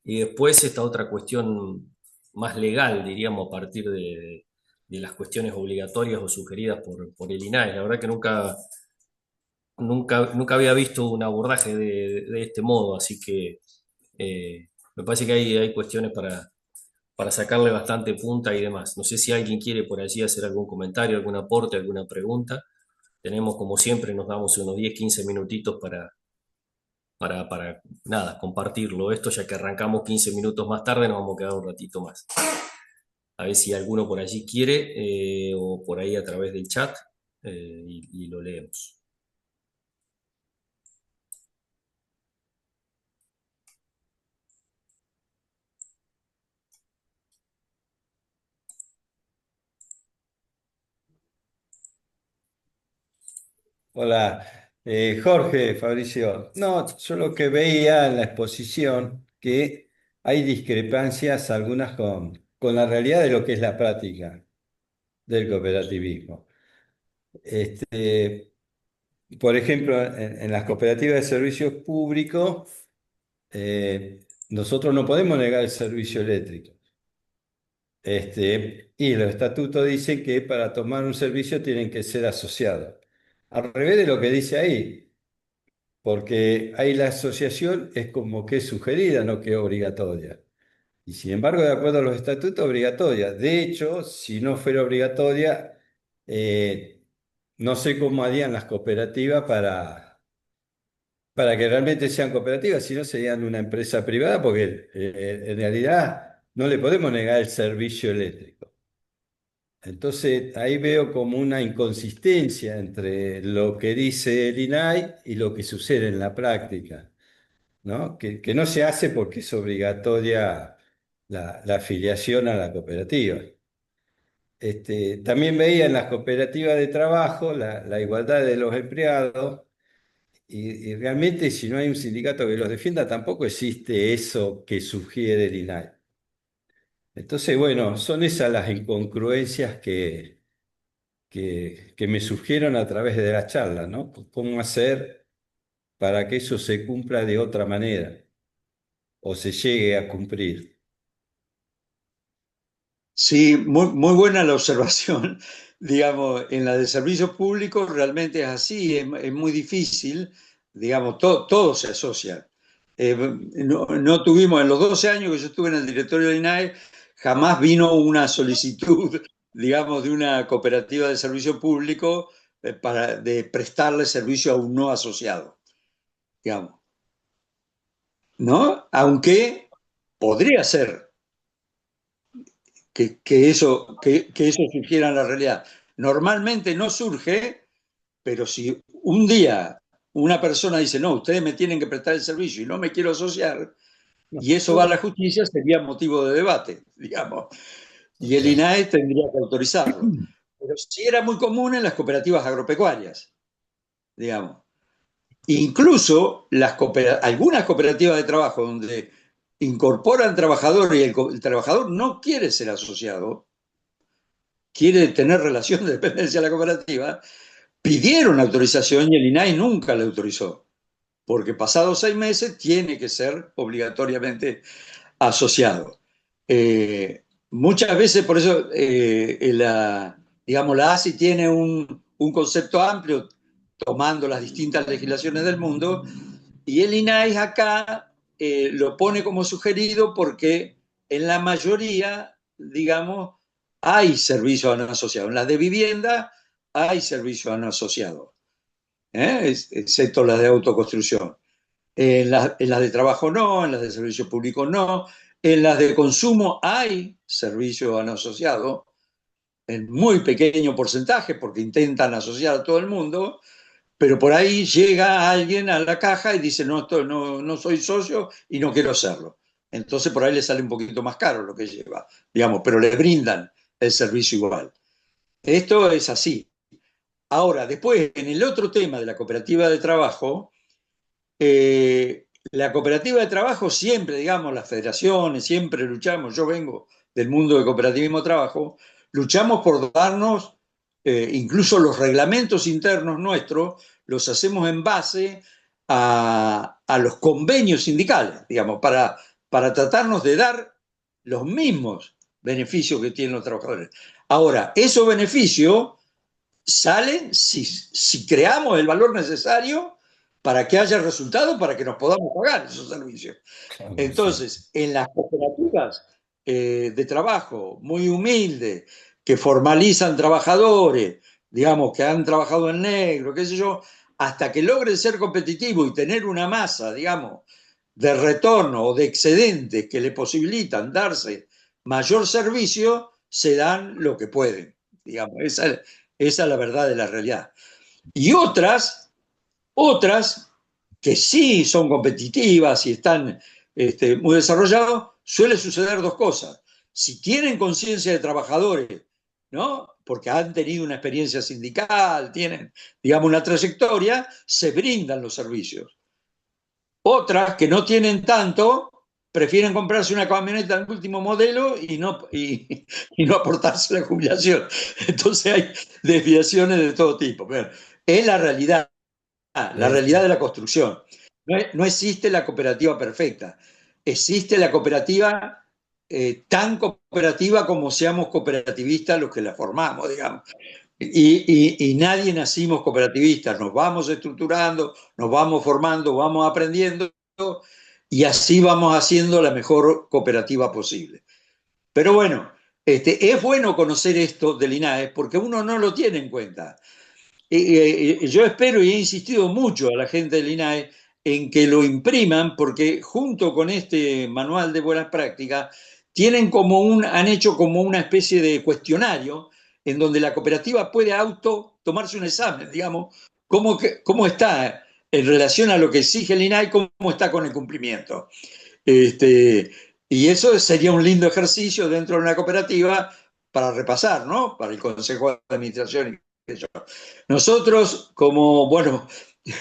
Speaker 1: Y después esta otra cuestión más legal, diríamos, a partir de las cuestiones obligatorias o sugeridas por el INAE. La verdad que nunca había visto un abordaje de este modo, así que me parece que hay cuestiones para sacarle bastante punta y demás. No sé si alguien quiere por allí hacer algún comentario, algún aporte, alguna pregunta. Tenemos, como siempre, nos damos unos 10 15 minutitos para nada, compartirlo. Esto ya que arrancamos 15 minutos más tarde, nos vamos a quedar un ratito más. A ver si alguno por allí quiere, o por ahí a través del chat, y lo leemos.
Speaker 3: Hola, Jorge, Fabricio. No, yo lo que veía en la exposición que hay discrepancias algunas con la realidad de lo que es la práctica del cooperativismo. Este, por ejemplo, en las cooperativas de servicios públicos, nosotros no podemos negar el servicio eléctrico. Y los estatutos dicen que para tomar un servicio tienen que ser asociados. Al revés de lo que dice ahí. Porque ahí la asociación es como que es sugerida, no que es obligatoria. Y sin embargo, de acuerdo a los estatutos, obligatoria. De hecho, si no fuera obligatoria, eh, no sé cómo harían las cooperativas para que realmente sean cooperativas, si no serían una empresa privada, porque en realidad no le podemos negar el servicio eléctrico. Entonces, ahí veo como una inconsistencia entre lo que dice el INAI y lo que sucede en la práctica. ¿No? Que no se hace porque es obligatoria la afiliación a la cooperativa. También veía en las cooperativas de trabajo la igualdad de los empleados y realmente si no hay un sindicato que los defienda tampoco existe eso que sugiere el INAI. Entonces, bueno, son esas las incongruencias que me surgieron a través de la charla, ¿no? ¿Cómo hacer para que eso se cumpla de otra manera o se llegue a cumplir?
Speaker 2: Sí, muy buena la observación. Digamos, en la de servicios públicos realmente es así, es muy difícil, digamos, todo se asocia. No tuvimos, en los 12 años que yo estuve en el directorio de INAE, jamás vino una solicitud, digamos, de una cooperativa de servicio público de prestarle servicio a un no asociado, digamos, ¿no? Aunque podría ser que eso surgiera en la realidad. Normalmente no surge, pero si un día una persona dice, no, ustedes me tienen que prestar el servicio y no me quiero asociar,
Speaker 3: No,
Speaker 2: y eso va a
Speaker 3: yo,
Speaker 2: la justicia, sería motivo de debate, digamos, y el
Speaker 3: claro.
Speaker 2: INAE tendría que autorizarlo. Pero sí era muy común en las cooperativas agropecuarias, digamos. Incluso algunas cooperativas de trabajo donde incorporan trabajadores y el trabajador no quiere ser asociado, quiere tener relación de dependencia a la cooperativa, pidieron autorización y el INAI nunca la autorizó, porque pasados 6 meses tiene que ser obligatoriamente asociado. Muchas veces, por eso, digamos, la ASI tiene un concepto amplio, tomando las distintas legislaciones del mundo, y el INAI acá lo pone como sugerido porque en la mayoría, digamos, hay servicio a no asociado. En las de vivienda hay servicio a no asociado, excepto las de autoconstrucción. En las de trabajo no, en las de servicio público no. En las de consumo hay servicio a no asociado. en muy pequeño porcentaje, porque intentan asociar a todo el mundo, pero por ahí llega alguien a la caja y dice, no, no soy socio y no quiero serlo. Entonces por ahí le sale un poquito más caro lo que lleva, digamos, pero le brindan el servicio igual. Esto es así. Ahora, después, en el otro tema de la cooperativa de trabajo, la cooperativa de trabajo siempre, digamos, las federaciones, siempre luchamos, yo vengo del mundo de cooperativismo de trabajo, luchamos por darnos, incluso los reglamentos internos nuestros, los hacemos en base a los convenios sindicales, digamos, para tratarnos de dar los mismos beneficios que tienen los trabajadores. Ahora, esos beneficios salen si creamos el valor necesario para que haya resultados, para que nos podamos pagar esos servicios.
Speaker 3: Claro, sí.
Speaker 2: Entonces, en las cooperativas de trabajo muy humildes, que formalizan trabajadores, digamos, que han trabajado en negro, qué sé yo, hasta que logren ser competitivos y tener una masa, digamos, de retorno o de excedentes que le posibilitan darse mayor servicio, se dan lo que pueden. Digamos, esa es la verdad de la realidad. Y otras que sí son competitivas y están muy desarrollados, suele suceder dos cosas. Si tienen conciencia de trabajadores, ¿no? Porque han tenido una experiencia sindical, tienen, digamos, una trayectoria, se brindan los servicios. Otras que no tienen tanto, prefieren comprarse una camioneta del último modelo y no aportarse a la jubilación. Entonces hay desviaciones de todo tipo. Pero es la realidad de la construcción. No existe la cooperativa perfecta. Existe la cooperativa tan cooperativa como seamos cooperativistas los que la formamos, digamos. Y nadie nacimos cooperativistas, nos vamos estructurando, nos vamos formando, vamos aprendiendo y así vamos haciendo la mejor cooperativa posible. Pero bueno, es bueno conocer esto del INAE porque uno no lo tiene en cuenta. Yo espero y he insistido mucho a la gente del INAE en que lo impriman porque junto con este manual de buenas prácticas han hecho como una especie de cuestionario en donde la cooperativa puede tomarse un examen, digamos, cómo está en relación a lo que exige el INAE, cómo está con el cumplimiento. Este, y eso sería un lindo ejercicio dentro de una cooperativa para repasar, ¿no? Para el Consejo de Administración. Nosotros, como, bueno,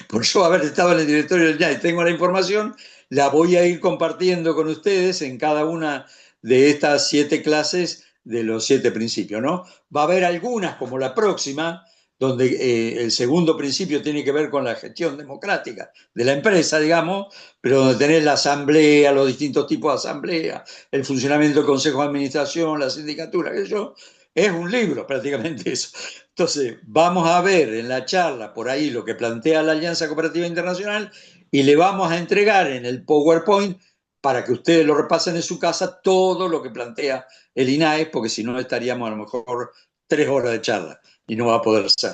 Speaker 2: por yo haber estado en el directorio del INAI, tengo la información, la voy a ir compartiendo con ustedes en cada una de estas 7 clases de los 7 principios, ¿no? Va a haber algunas, como la próxima, donde el segundo principio tiene que ver con la gestión democrática de la empresa, digamos, pero donde tenés la asamblea, los distintos tipos de asamblea, el funcionamiento del consejo de administración, la sindicatura, qué sé yo, es un libro prácticamente eso. Entonces, vamos a ver en la charla por ahí lo que plantea la Alianza Cooperativa Internacional y le vamos a entregar en el PowerPoint para que ustedes lo repasen en su casa todo lo que plantea el INAE, porque si no estaríamos a lo mejor 3 horas de charla y no va a poder ser.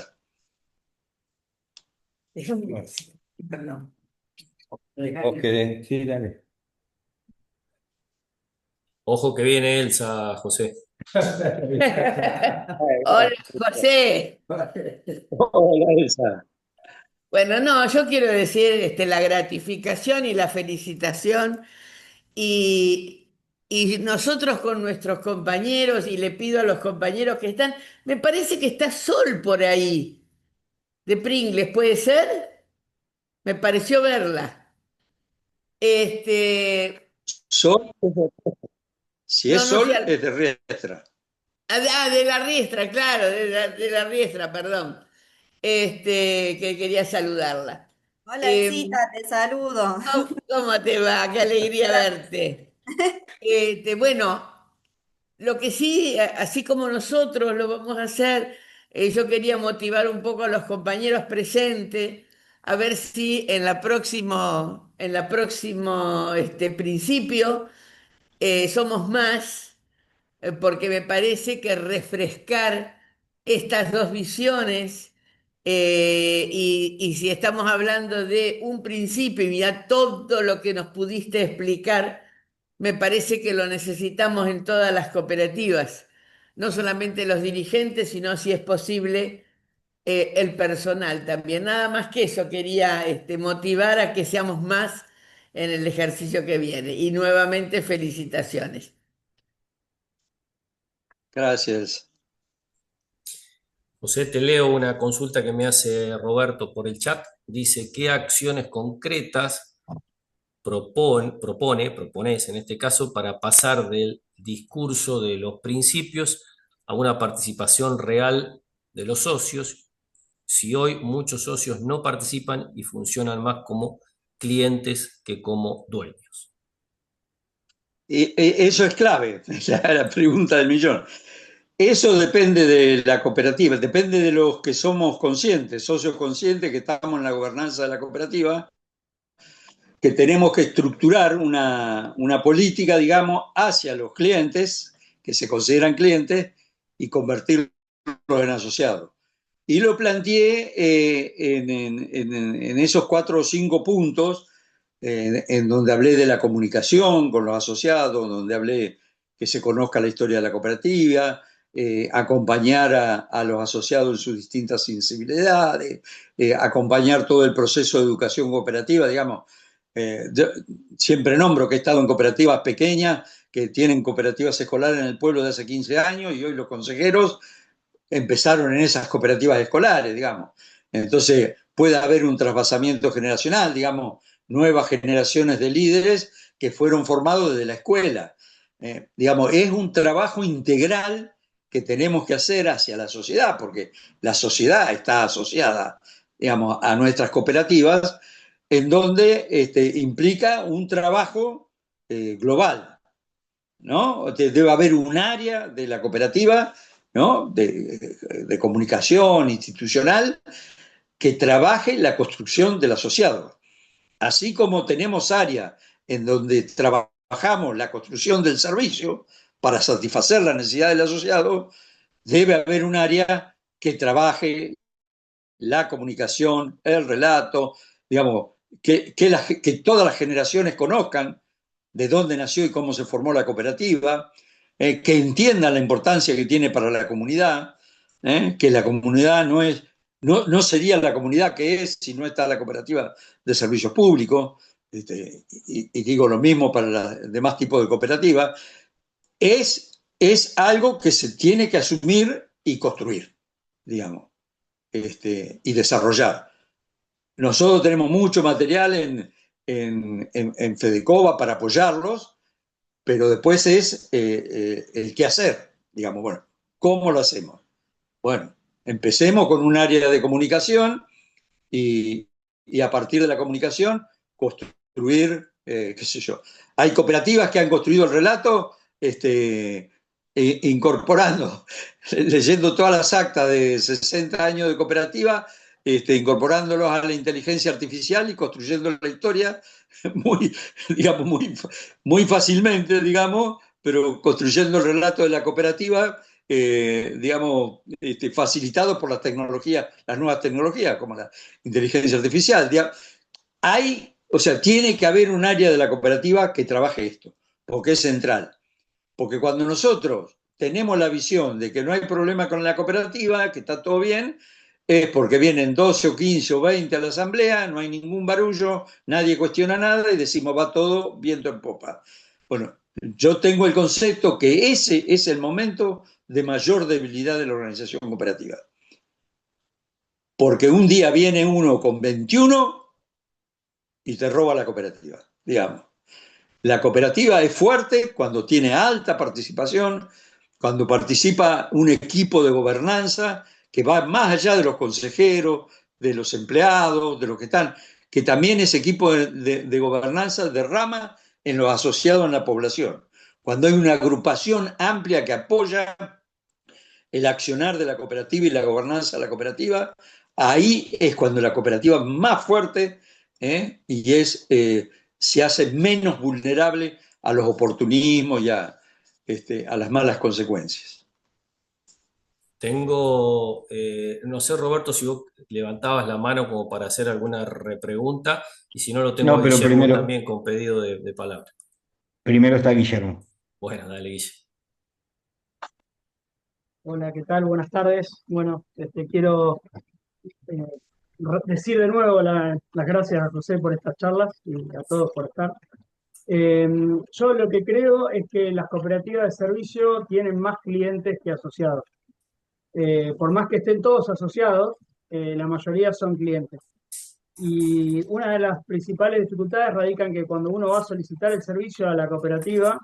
Speaker 4: Déjame decir, perdón.
Speaker 3: ¿Vos querés? Sí, dale.
Speaker 1: Ojo que viene Elsa, José.
Speaker 4: Hola, José.
Speaker 2: Hola, Elsa.
Speaker 4: Bueno, no, yo quiero decir la gratificación y la felicitación y, y nosotros con nuestros compañeros y le pido a los compañeros que están, me parece que está Sol por ahí, de Pringles, ¿puede ser? Me pareció verla. Este,
Speaker 2: Sol, si es
Speaker 4: no sé,
Speaker 2: sol, es de Riestra.
Speaker 4: de la Riestra, claro, de la Riestra, perdón. Que quería saludarla.
Speaker 5: Hola,
Speaker 4: Eh,
Speaker 5: Elcita, te saludo.
Speaker 4: ¿Cómo te va? Qué alegría verte. Bueno, lo que sí, así como nosotros lo vamos a hacer, yo quería motivar un poco a los compañeros presentes a ver si en la próximo principio somos más porque me parece que refrescar estas dos visiones, y si estamos hablando de un principio y mira todo lo que nos pudiste explicar, me parece que lo necesitamos en todas las cooperativas. no solamente los dirigentes, sino si es posible el personal también. Nada más que eso, quería motivar a que seamos más en el ejercicio que viene. Y nuevamente felicitaciones.
Speaker 2: Gracias.
Speaker 1: José, te leo una consulta que me hace Roberto por el chat. Dice, ¿qué acciones concretas propones en este caso para pasar del discurso de los principios a una participación real de los socios, si hoy muchos socios no participan y funcionan más como clientes que como dueños?
Speaker 2: Eso es clave, la pregunta del millón. Eso depende de la cooperativa, depende de los que somos conscientes, socios conscientes que estamos en la gobernanza de la cooperativa, que tenemos que estructurar una política, digamos, hacia los clientes, que se consideran clientes, y convertirlos en asociados. Y lo planteé en esos 4 o 5 puntos, en donde hablé de la comunicación con los asociados, donde hablé que se conozca la historia de la cooperativa, acompañar a los asociados en sus distintas sensibilidades, acompañar todo el proceso de educación cooperativa, digamos. Yo siempre nombro que he estado en cooperativas pequeñas, que tienen cooperativas escolares en el pueblo de hace 15 años, y hoy los consejeros empezaron en esas cooperativas escolares, digamos. Entonces puede haber un trasvasamiento generacional, digamos, nuevas generaciones de líderes que fueron formados desde la escuela. Digamos, es un trabajo integral que tenemos que hacer hacia la sociedad, porque la sociedad está asociada, digamos, a nuestras cooperativas, en donde implica un trabajo global, ¿no? Debe haber un área de la cooperativa, ¿no? de comunicación institucional que trabaje la construcción del asociado. Así como tenemos áreas en donde trabajamos la construcción del servicio para satisfacer la necesidad del asociado, debe haber un área que trabaje la comunicación, el relato, digamos, que todas las generaciones conozcan de dónde nació y cómo se formó la cooperativa, que entiendan la importancia que tiene para la comunidad, que la comunidad no sería la comunidad que es si no está la cooperativa de servicios públicos, y digo lo mismo para los demás tipos de cooperativas. Es algo que se tiene que asumir y construir, digamos, y desarrollar. Nosotros tenemos mucho material en Fedecova para apoyarlos, pero después es el qué hacer, digamos, bueno, ¿cómo lo hacemos? Bueno, empecemos con un área de comunicación y a partir de la comunicación construir, qué sé yo. Hay cooperativas que han construido el relato incorporando, leyendo todas las actas de 60 años de cooperativa, incorporándolos a la inteligencia artificial y construyendo la historia muy, digamos, muy fácilmente, digamos, pero construyendo el relato de la cooperativa, digamos, facilitado por las tecnologías, las nuevas tecnologías, como la inteligencia artificial. O sea, tiene que haber un área de la cooperativa que trabaje esto, porque es central. Porque cuando nosotros tenemos la visión de que no hay problema con la cooperativa, que está todo bien, es porque vienen 12 o 15 o 20 a la asamblea, no hay ningún barullo, nadie cuestiona nada y decimos va todo viento en popa. Bueno, yo tengo el concepto que ese es el momento de mayor debilidad de la organización cooperativa. Porque un día viene uno con 21 y te roba la cooperativa, digamos. La cooperativa es fuerte cuando tiene alta participación, cuando participa un equipo de gobernanza que va más allá de los consejeros, de los empleados, de los que están, que también ese equipo de gobernanza derrama en los asociados en la población. Cuando hay una agrupación amplia que apoya el accionar de la cooperativa y la gobernanza de la cooperativa, ahí es cuando la cooperativa es más fuerte, y se hace menos vulnerable a los oportunismos y a las malas consecuencias.
Speaker 1: No sé, Roberto, si vos levantabas la mano como para hacer alguna repregunta, y si no, lo tengo
Speaker 5: No,
Speaker 1: a
Speaker 5: pero
Speaker 1: Guillermo también con pedido de palabra.
Speaker 5: primero está Guillermo.
Speaker 1: Bueno, dale, Guille.
Speaker 5: Hola, ¿qué tal? Buenas tardes. Bueno, quiero eh, decir de nuevo las gracias a José por estas charlas y a todos por estar. Eh, yo lo que creo es que las cooperativas de servicio tienen más clientes que asociados. Por más que estén todos asociados, la mayoría son clientes. Y una de las principales dificultades radica en que cuando uno va a solicitar el servicio a la cooperativa,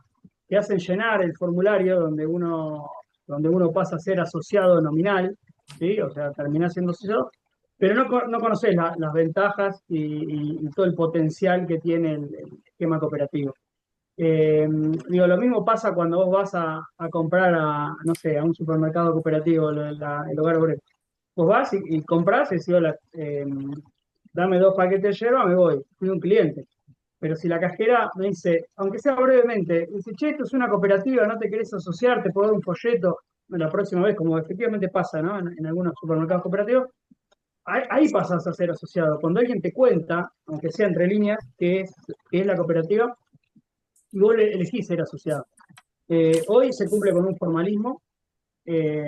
Speaker 5: te hacen llenar el formulario donde uno pasa a ser asociado nominal, ¿sí? O sea, termina siendo asociado, pero no conoces las ventajas y todo el potencial que tiene el esquema cooperativo. Digo, lo mismo pasa cuando vos vas a comprar no sé, a un supermercado cooperativo, el Hogar Obrero. Vos vas y comprás y decís, hola, dame 2 paquetes de yerba, me voy, fui un cliente. Pero si la cajera me dice, aunque sea brevemente, dice, che, esto es una cooperativa, no te querés asociar, te puedo dar un folleto, la próxima vez, como efectivamente pasa, ¿no? En algunos supermercados cooperativos, ahí pasas a ser asociado. Cuando alguien te cuenta, aunque sea entre líneas, qué es la cooperativa, y vos elegís ser asociado. Hoy se cumple con un formalismo eh,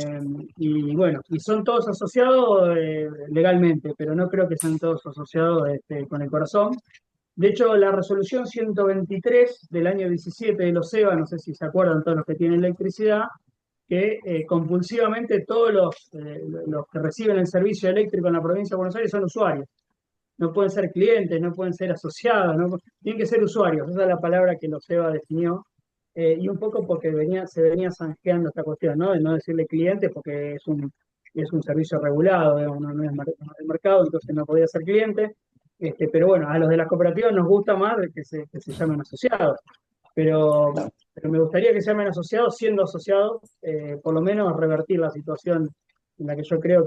Speaker 5: y bueno, y son todos asociados legalmente, pero no creo que sean todos asociados con el corazón. De hecho, la resolución 123 del año 17 de los EBA, no sé si se acuerdan todos los que tienen electricidad, que compulsivamente todos los que reciben el servicio eléctrico en la provincia de Buenos Aires son usuarios. No pueden ser clientes, no pueden ser asociados, tienen que ser usuarios. Esa es la palabra que los EBA definió. Y un poco porque se venía zanjeando esta cuestión, ¿no? De no decirle cliente porque es un servicio regulado, digamos, no es el mercado, entonces no podía ser cliente. Pero bueno, a los de las cooperativas nos gusta más de que se llamen asociados. Pero me gustaría que se llamen asociados, siendo asociados, por lo menos revertir la situación en la que yo creo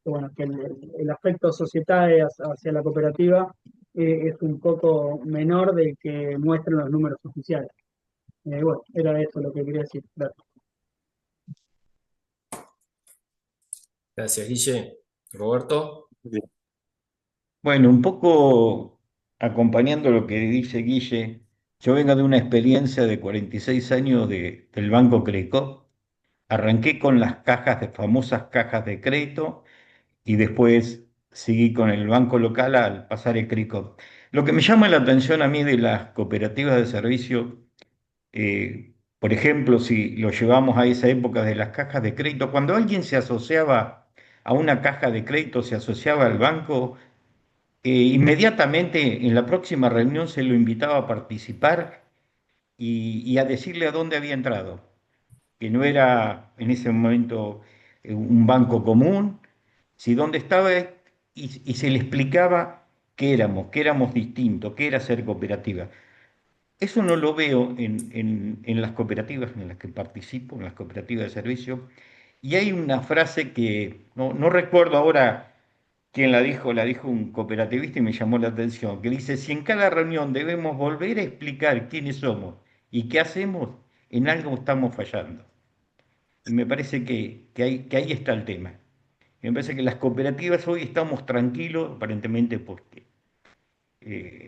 Speaker 5: bueno, que el afecto societario hacia la cooperativa es un poco menor del que muestran los números oficiales. Bueno, era eso lo que quería decir. Gracias.
Speaker 1: Gracias, Guille. Roberto.
Speaker 3: Bueno, un poco acompañando lo que dice Guille, yo vengo de una experiencia de 46 años del Banco Crecop. Arranqué con las famosas cajas de crédito y después seguí con el banco local al pasar el Crecop. Lo que me llama la atención a mí de las cooperativas de servicio, por ejemplo, si lo llevamos a esa época de las cajas de crédito, cuando alguien se asociaba a una caja de crédito, se asociaba al banco, inmediatamente en la próxima reunión se lo invitaba a participar y a decirle a dónde había entrado, que no era en ese momento un banco común, si dónde estaba y se le explicaba qué éramos distintos, qué era ser cooperativa. Eso no lo veo en las cooperativas en las que participo, en las cooperativas de servicio. Y hay una frase que no recuerdo ahora quién la dijo un cooperativista y me llamó la atención, que dice, si en cada reunión debemos volver a explicar quiénes somos y qué hacemos, en algo estamos fallando. Y me parece que ahí está el tema. Me parece que las cooperativas hoy estamos tranquilos, aparentemente porque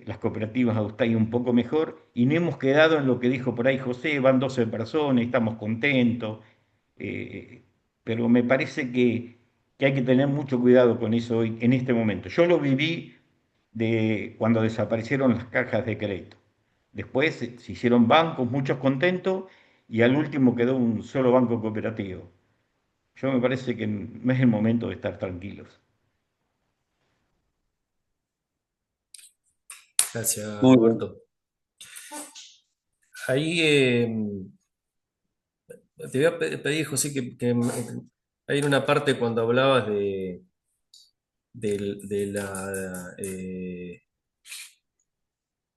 Speaker 3: las cooperativas están un poco mejor y no hemos quedado en lo que dijo por ahí José, van 12 personas, estamos contentos, eh, pero me parece que hay que tener mucho cuidado con eso hoy, en este momento. Yo lo viví cuando desaparecieron las cajas de crédito. Después se hicieron bancos, muchos contentos, y al último quedó un solo banco cooperativo. Yo me parece que no es el momento de estar tranquilos.
Speaker 1: Gracias,
Speaker 2: Muy bien.
Speaker 1: Roberto. Ahí te voy a pedir, José, hay una parte cuando hablabas de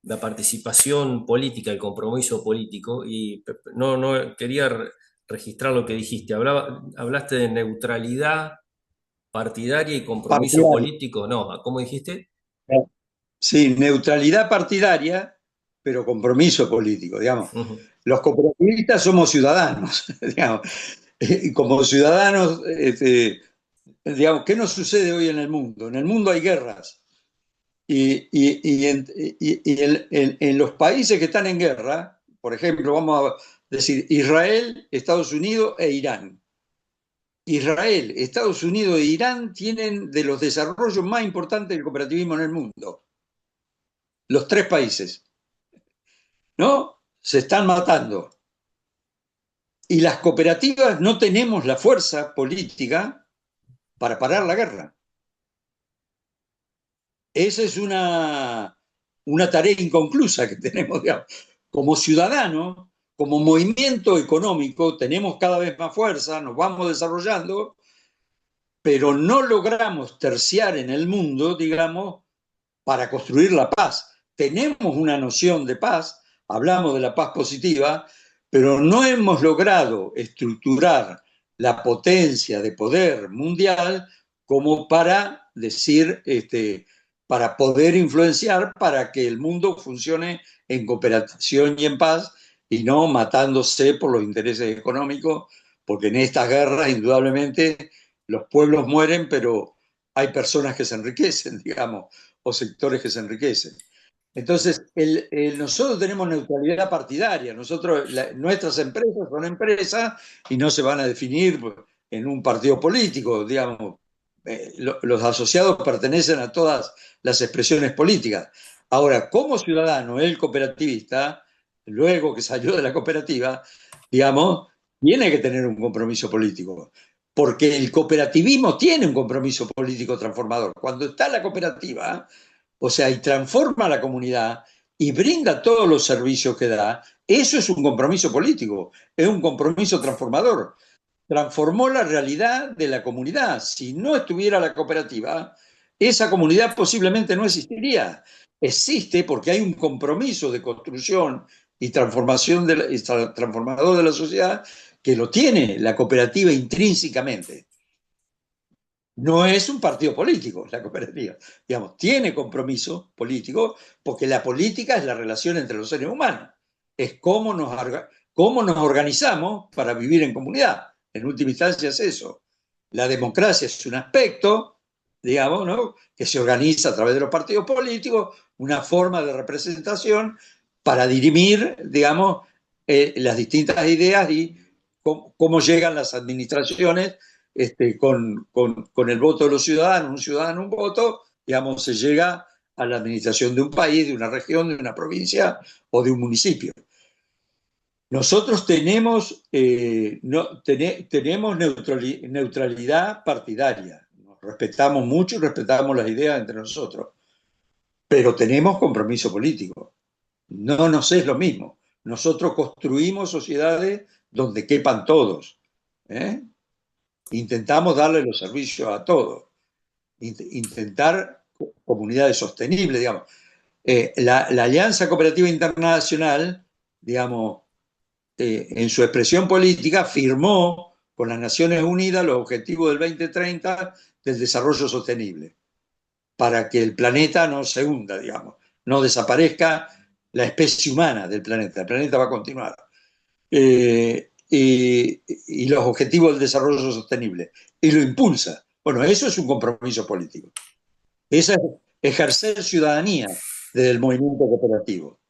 Speaker 1: la participación política, el compromiso político, y no quería registrar lo que dijiste. Hablaste de neutralidad partidaria y compromiso
Speaker 2: Partidaria.
Speaker 1: político, no, ¿cómo dijiste?
Speaker 2: Sí, neutralidad partidaria, pero compromiso político, digamos.
Speaker 1: Ujú.
Speaker 2: Los cooperativistas somos ciudadanos, digamos. Y como ciudadanos, digamos, ¿qué nos sucede hoy en el mundo? En el mundo hay guerras. En los países que están en guerra, por ejemplo, vamos a decir Israel, Estados Unidos e Irán. Israel, Estados Unidos e Irán tienen de los desarrollos más importantes del cooperativismo en el mundo. Los tres países, ¿no? Se están matando. Y las cooperativas no tenemos la fuerza política para parar la guerra. Esa es una tarea inconclusa que tenemos, digamos. Como ciudadanos, como movimiento económico, tenemos cada vez más fuerza, nos vamos desarrollando, pero no logramos terciar en el mundo, digamos, para construir la paz. Tenemos una noción de paz, hablamos de la paz positiva, pero no hemos logrado estructurar la potencia de poder mundial como para decir, para poder influenciar para que el mundo funcione en cooperación y en paz y no matándose por los intereses económicos, porque en estas guerras indudablemente los pueblos mueren, pero hay personas que se enriquecen, digamos, o sectores que se enriquecen. Entonces, nosotros tenemos neutralidad partidaria, nuestras empresas son empresas y no se van a definir en un partido político, digamos. Los asociados pertenecen a todas las expresiones políticas. Ahora, como ciudadano, el cooperativista, luego que salió de la cooperativa, digamos, tiene que tener un compromiso político, porque el cooperativismo tiene un compromiso político transformador. Cuando está la cooperativa, o sea, y transforma la comunidad y brinda todos los servicios que da, eso es un compromiso político, es un compromiso transformador. Transformó la realidad de la comunidad. Si no estuviera la cooperativa, esa comunidad posiblemente no existiría. Existe porque hay un compromiso de construcción y transformación transformador de la sociedad que lo tiene la cooperativa intrínsecamente. No es un partido político la cooperativa, digamos, tiene compromiso político porque la política es la relación entre los seres humanos, es cómo nos organizamos para vivir en comunidad. En última instancia es eso. La democracia es un aspecto, digamos, ¿no?, que se organiza a través de los partidos políticos, una forma de representación para dirimir, digamos, las distintas ideas y cómo llegan las administraciones con el voto de los ciudadanos, un ciudadano, un voto, digamos, se llega a la administración de un país, de una región, de una provincia o de un municipio. Nosotros tenemos, tenemos neutralidad partidaria, nos respetamos mucho y respetamos las ideas entre nosotros, pero tenemos compromiso político. No nos es lo mismo. Nosotros construimos sociedades donde quepan todos. Intentamos darle los servicios a todos. Intentar comunidades sostenibles, digamos. La Alianza Cooperativa Internacional, digamos, en su expresión política, firmó con las Naciones Unidas los objetivos del 2030 del desarrollo sostenible, para que el planeta no se hunda, digamos, no desaparezca la especie humana del planeta. El planeta va a continuar. Y los objetivos del desarrollo sostenible. Y lo impulsa. Bueno, eso es un compromiso político. Eso es ejercer ciudadanía desde el movimiento cooperativo.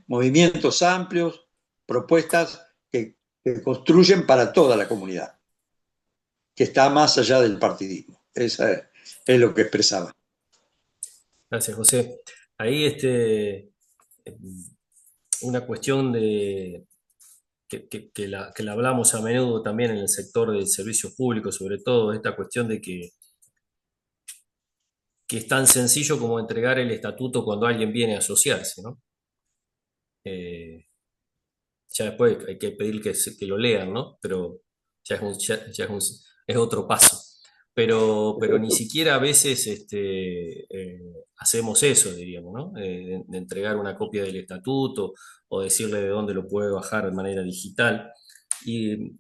Speaker 2: Movimientos amplios, propuestas que construyen para toda la comunidad, que está más allá del partidismo. Eso es lo que expresaba.
Speaker 1: Gracias, José. Ahí una cuestión que la hablamos a menudo también en el sector de servicios públicos, sobre todo esta cuestión de que es tan sencillo como entregar el estatuto cuando alguien viene a asociarse, ¿no? Ya después hay que pedir que lo lean, ¿no? Pero ya es otro paso. Pero ni siquiera a veces hacemos eso, diríamos, ¿no? De entregar una copia del estatuto o decirle de dónde lo puede bajar de manera digital. Y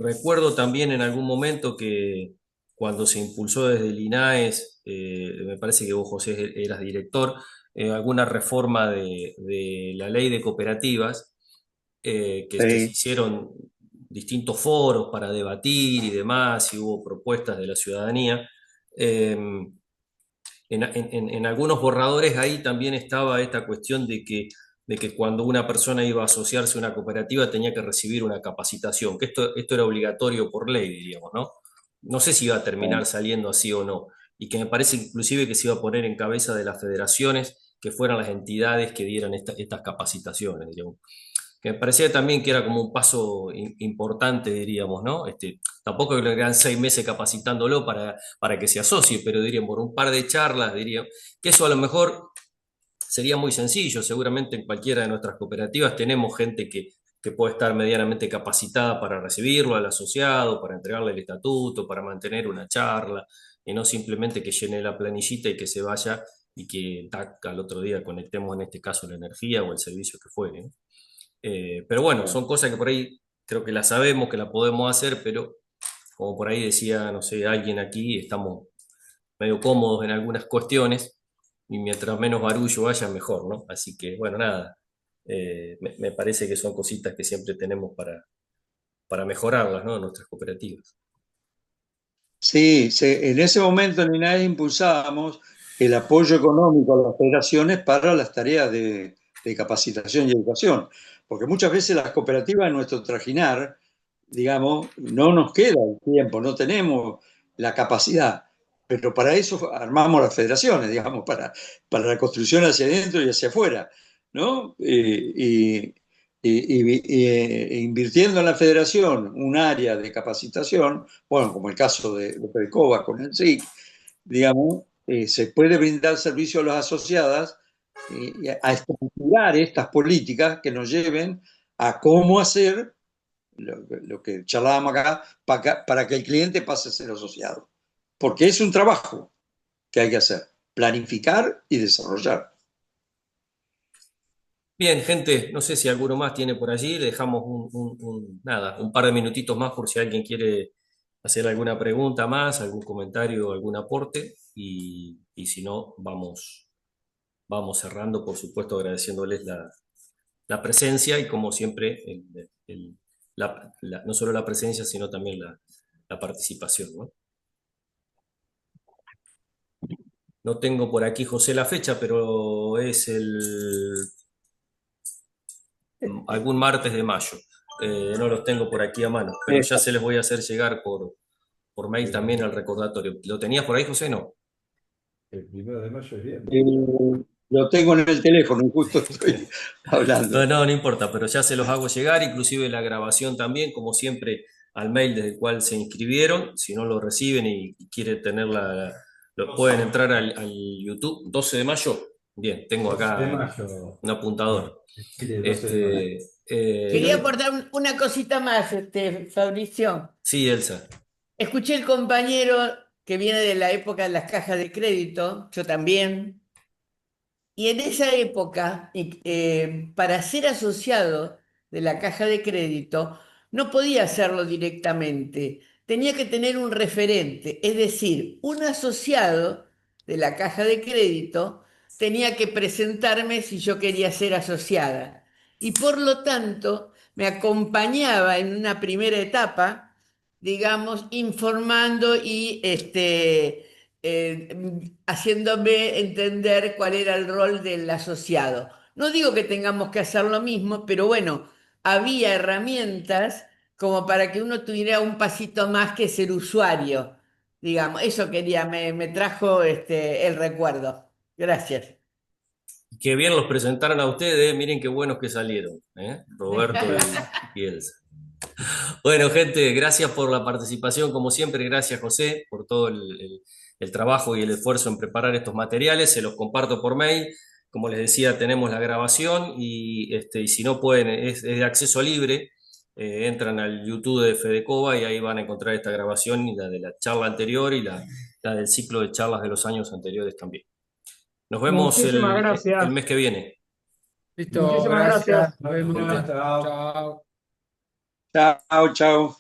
Speaker 1: recuerdo también en algún momento que cuando se impulsó desde el INAES, me parece que vos, José, eras director, alguna reforma de la ley de cooperativas, que se hicieron distintos foros para debatir y demás, y hubo propuestas de la ciudadanía. En algunos borradores ahí también estaba esta cuestión de que de que cuando una persona iba a asociarse a una cooperativa tenía que recibir una capacitación, que esto era obligatorio por ley, diríamos, ¿no? No sé si iba a terminar saliendo así o no, y que me parece inclusive que se iba a poner en cabeza de las federaciones que fueran las entidades que dieran estas capacitaciones, digamos. Que me parecía también que era como un paso importante, diríamos, ¿no? Tampoco que le quedan 6 meses capacitándolo para que se asocie, pero diríamos, por un par de charlas, diríamos, que eso a lo mejor sería muy sencillo. Seguramente en cualquiera de nuestras cooperativas tenemos gente que puede estar medianamente capacitada para recibirlo al asociado, para entregarle el estatuto, para mantener una charla, y no simplemente que llene la planillita y que se vaya y que tac, al otro día conectemos en este caso la energía o el servicio que fuere, ¿no? Pero bueno, son cosas que por ahí creo que las sabemos, que las podemos hacer, pero como por ahí decía, no sé, alguien aquí, estamos medio cómodos en algunas cuestiones y mientras menos barullo haya, mejor, ¿no? Así que, bueno, nada, me parece que son cositas que siempre tenemos para mejorarlas, ¿no? En nuestras cooperativas.
Speaker 2: Sí, en ese momento en INAE impulsábamos el apoyo económico a las federaciones para las tareas de capacitación y educación, porque muchas veces las cooperativas en nuestro trajinar, digamos, no nos queda el tiempo, no tenemos la capacidad, pero para eso armamos las federaciones, digamos, para la construcción hacia adentro y hacia afuera, ¿no? Invirtiendo en la federación un área de capacitación, bueno, como el caso de Precoba con el SIC, digamos, se puede brindar servicio a las asociadas a estructurar estas políticas que nos lleven a cómo hacer lo que charlábamos acá para que el cliente pase a ser asociado. Porque es un trabajo que hay que hacer, planificar y desarrollar.
Speaker 1: Bien, gente, no sé si alguno más tiene por allí, le dejamos nada, un par de minutitos más por si alguien quiere hacer alguna pregunta más, algún comentario, algún aporte, y si no, vamos cerrando, por supuesto, agradeciéndoles la presencia y como siempre, no solo la presencia, sino también la participación, ¿no? No tengo por aquí, José, la fecha, pero es algún martes de mayo. No los tengo por aquí a mano, pero ya se les voy a hacer llegar por mail también al recordatorio. ¿Lo tenías por ahí, José? No.
Speaker 3: El 1 de mayo es bien.
Speaker 2: Lo tengo en el teléfono y justo estoy hablando.
Speaker 1: No importa, pero ya se los hago llegar, inclusive la grabación también, como siempre, al mail desde el cual se inscribieron. Si no lo reciben y quieren tenerla, lo pueden entrar al YouTube. 12 de mayo. Bien, tengo
Speaker 3: 12 de
Speaker 1: acá
Speaker 3: mayo.
Speaker 1: un apuntador.
Speaker 3: Sí, el 12 de mayo.
Speaker 4: Quería aportar una cosita más, Fabricio.
Speaker 1: Sí, Elsa.
Speaker 4: Escuché el compañero que viene de la época de las cajas de crédito, yo también, y en esa época, para ser asociado de la caja de crédito, no podía hacerlo directamente, tenía que tener un referente, es decir, un asociado de la caja de crédito tenía que presentarme si yo quería ser asociada. Y por lo tanto, me acompañaba en una primera etapa, digamos, informando y haciéndome entender cuál era el rol del asociado. No digo que tengamos que hacer lo mismo, pero bueno, había herramientas como para que uno tuviera un pasito más que ser usuario, digamos. Eso quería, me trajo el recuerdo. Gracias.
Speaker 1: Qué bien los presentaron a ustedes, miren qué buenos que salieron, ¿eh? Roberto y Elsa. Bueno, gente, gracias por la participación, como siempre, gracias José por todo el trabajo y el esfuerzo en preparar estos materiales, se los comparto por mail, como les decía, tenemos la grabación y si no pueden, es de acceso libre, entran al YouTube de Fedecoba y ahí van a encontrar esta grabación y la de la charla anterior y la del ciclo de charlas de los años anteriores también. Nos vemos
Speaker 5: Muchísimas
Speaker 1: el
Speaker 5: gracias.
Speaker 1: mes que viene.
Speaker 6: Listo,
Speaker 5: Muchísimas gracias.
Speaker 6: gracias. Nos vemos.
Speaker 1: Gente.
Speaker 6: Chao.
Speaker 2: Chao, chao.